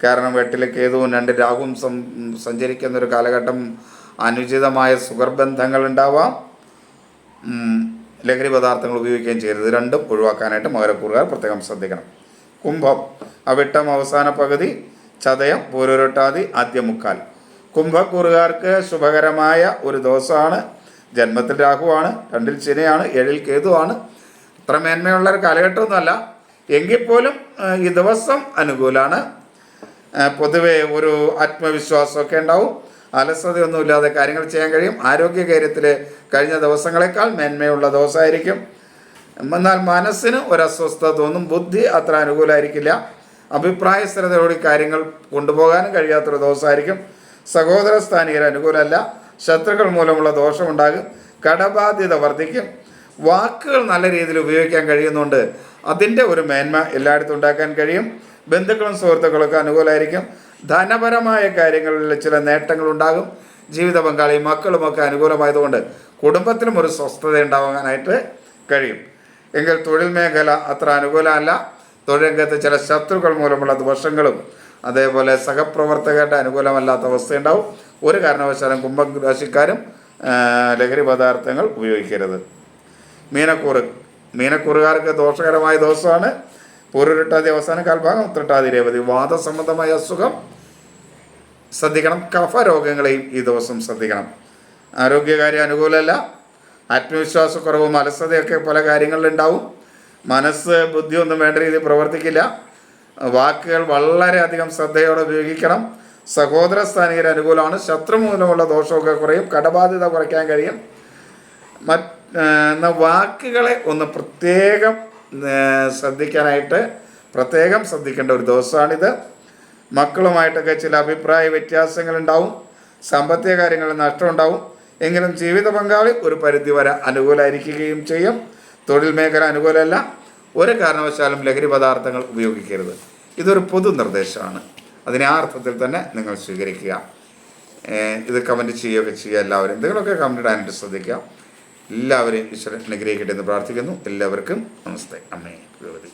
കാരണം 8 കേതുവും 2 രാഹുവും സഞ്ചരിക്കുന്നൊരു കാലഘട്ടം. അനുചിതമായ സുഖർബന്ധങ്ങൾ ഉണ്ടാവാം. ലഹരി പദാർത്ഥങ്ങൾ ഉപയോഗിക്കുകയും ചെയ്യരുത്. രണ്ടും ഒഴിവാക്കാനായിട്ട് മകരക്കൂറുകാർ പ്രത്യേകം ശ്രദ്ധിക്കണം. കുംഭം അവിട്ടം അവസാന പകുതി, ചതയം പൂരുരുട്ടാതി ആദ്യ മുക്കാൽ. കുംഭക്കൂറുകാർക്ക് ശുഭകരമായ ഒരു ദിവസമാണ്. ജന്മത്തിൽ രാഹുവാണ്, 2 ശനിയാണ്, 7 കേതുവാണ്. അത്ര മേന്മയുള്ളൊരു കാലഘട്ടമൊന്നുമല്ല. എങ്കിൽ പോലും ഈ ദിവസം അനുകൂലമാണ്. പൊതുവെ ഒരു ആത്മവിശ്വാസമൊക്കെ ഉണ്ടാവും. അലസതയൊന്നുമില്ലാതെ കാര്യങ്ങൾ ചെയ്യാൻ കഴിയും. ആരോഗ്യ കാര്യത്തിൽ കഴിഞ്ഞ ദിവസങ്ങളെക്കാൾ മേന്മയുള്ള ദിവസമായിരിക്കും. എന്നാൽ മനസ്സിന് ഒരസ്വസ്ഥത തോന്നും. ബുദ്ധി അത്ര അനുകൂലമായിരിക്കില്ല. അഭിപ്രായ സ്ഥിരതയോടെ കാര്യങ്ങൾ കൊണ്ടുപോകാനും കഴിയാത്തൊരു ദിവസമായിരിക്കും. സഹോദര സ്ഥാനീയർ അനുകൂലമല്ല. ശത്രുക്കൾ മൂലമുള്ള ദോഷമുണ്ടാകും. കടബാധ്യത വർദ്ധിക്കും. വാക്കുകൾ നല്ല രീതിയിൽ ഉപയോഗിക്കാൻ കഴിയുന്നുണ്ട്. അതിൻ്റെ ഒരു മേന്മ എല്ലായിടത്തും ഉണ്ടാക്കാൻ കഴിയും. ബന്ധുക്കളും സുഹൃത്തുക്കളൊക്കെ അനുകൂലമായിരിക്കും. ധനപരമായ കാര്യങ്ങളിൽ ചില നേട്ടങ്ങളുണ്ടാകും. ജീവിത പങ്കാളി മക്കളുമൊക്കെ അനുകൂലമായതുകൊണ്ട് കുടുംബത്തിലും ഒരു സ്വസ്ഥത ഉണ്ടാകാനായിട്ട് കഴിയും. എങ്കിൽ തൊഴിൽ മേഖല അത്ര അനുകൂലമല്ല. തൊഴിൽ രംഗത്ത് ചില ശത്രുക്കൾ മൂലമുള്ള ദോഷങ്ങളും അതേപോലെ സഹപ്രവർത്തകരുടെ അനുകൂലമല്ലാത്ത അവസ്ഥയുണ്ടാവും. ഒരു കാരണവശാലും കുംഭരാശിക്കാരും ലഹരി പദാർത്ഥങ്ങൾ ഉപയോഗിക്കരുത്. മീനക്കൂറുകാർക്ക് ദോഷകരമായ ദിവസമാണ്. പൂരുരുട്ടാതി അവസാന കാൽഭാഗം, ഉത്രട്ടാതി രേവതി. വാദസംബന്ധമായ അസുഖം ശ്രദ്ധിക്കണം. കഫ രോഗങ്ങളെയും ഈ ദിവസം ശ്രദ്ധിക്കണം. ആരോഗ്യകാര്യം അനുകൂലമല്ല. ആത്മവിശ്വാസക്കുറവും അലസതയൊക്കെ പല കാര്യങ്ങളിലുണ്ടാവും. മനസ്സ് ബുദ്ധിയൊന്നും വേണ്ട രീതിയിൽ പ്രവർത്തിക്കില്ല. വാക്കുകൾ വളരെയധികം ശ്രദ്ധയോടെ ഉപയോഗിക്കണം. സഹോദര സ്ഥാനീയർ അനുകൂലമാണ്. ശത്രു മൂലമുള്ള ദോഷമൊക്കെ കുറയും. കടബാധ്യത കുറയ്ക്കാൻ കഴിയും. വാക്കുകളെ ഒന്ന് പ്രത്യേകം ശ്രദ്ധിക്കാനായിട്ട് പ്രത്യേകം ശ്രദ്ധിക്കേണ്ട ഒരു ദിവസമാണിത്. മക്കളുമായിട്ടൊക്കെ ചില അഭിപ്രായ വ്യത്യാസങ്ങളുണ്ടാവും. സാമ്പത്തിക കാര്യങ്ങളിൽ നഷ്ടമുണ്ടാവും. എങ്കിലും ജീവിത പങ്കാളി ഒരു പരിധിവരെ അനുകൂലമായിരിക്കുകയും ചെയ്യും. തൊഴിൽ മേഖല അനുകൂലമല്ല. ഒരു കാരണവശാലും ലഹരി പദാർത്ഥങ്ങൾ ഉപയോഗിക്കരുത്. ഇതൊരു പൊതു നിർദ്ദേശമാണ്. അതിനെ ആ അർത്ഥത്തിൽ തന്നെ നിങ്ങൾ സ്വീകരിക്കുക. ഇത് കമൻറ്റ് ചെയ്യുകയൊക്കെ ചെയ്യുക. എല്ലാവരും എന്തെങ്കിലുമൊക്കെ കമൻറ്റ് ഇടാനായിട്ട് ശ്രദ്ധിക്കുക. എല്ലാവരെയും ഈശ്വരൻ അനുഗ്രഹിക്കട്ടെ എന്ന് പ്രാർത്ഥിക്കുന്നു. എല്ലാവർക്കും നമസ്തേ. അമ്മേ ഭഗവതി.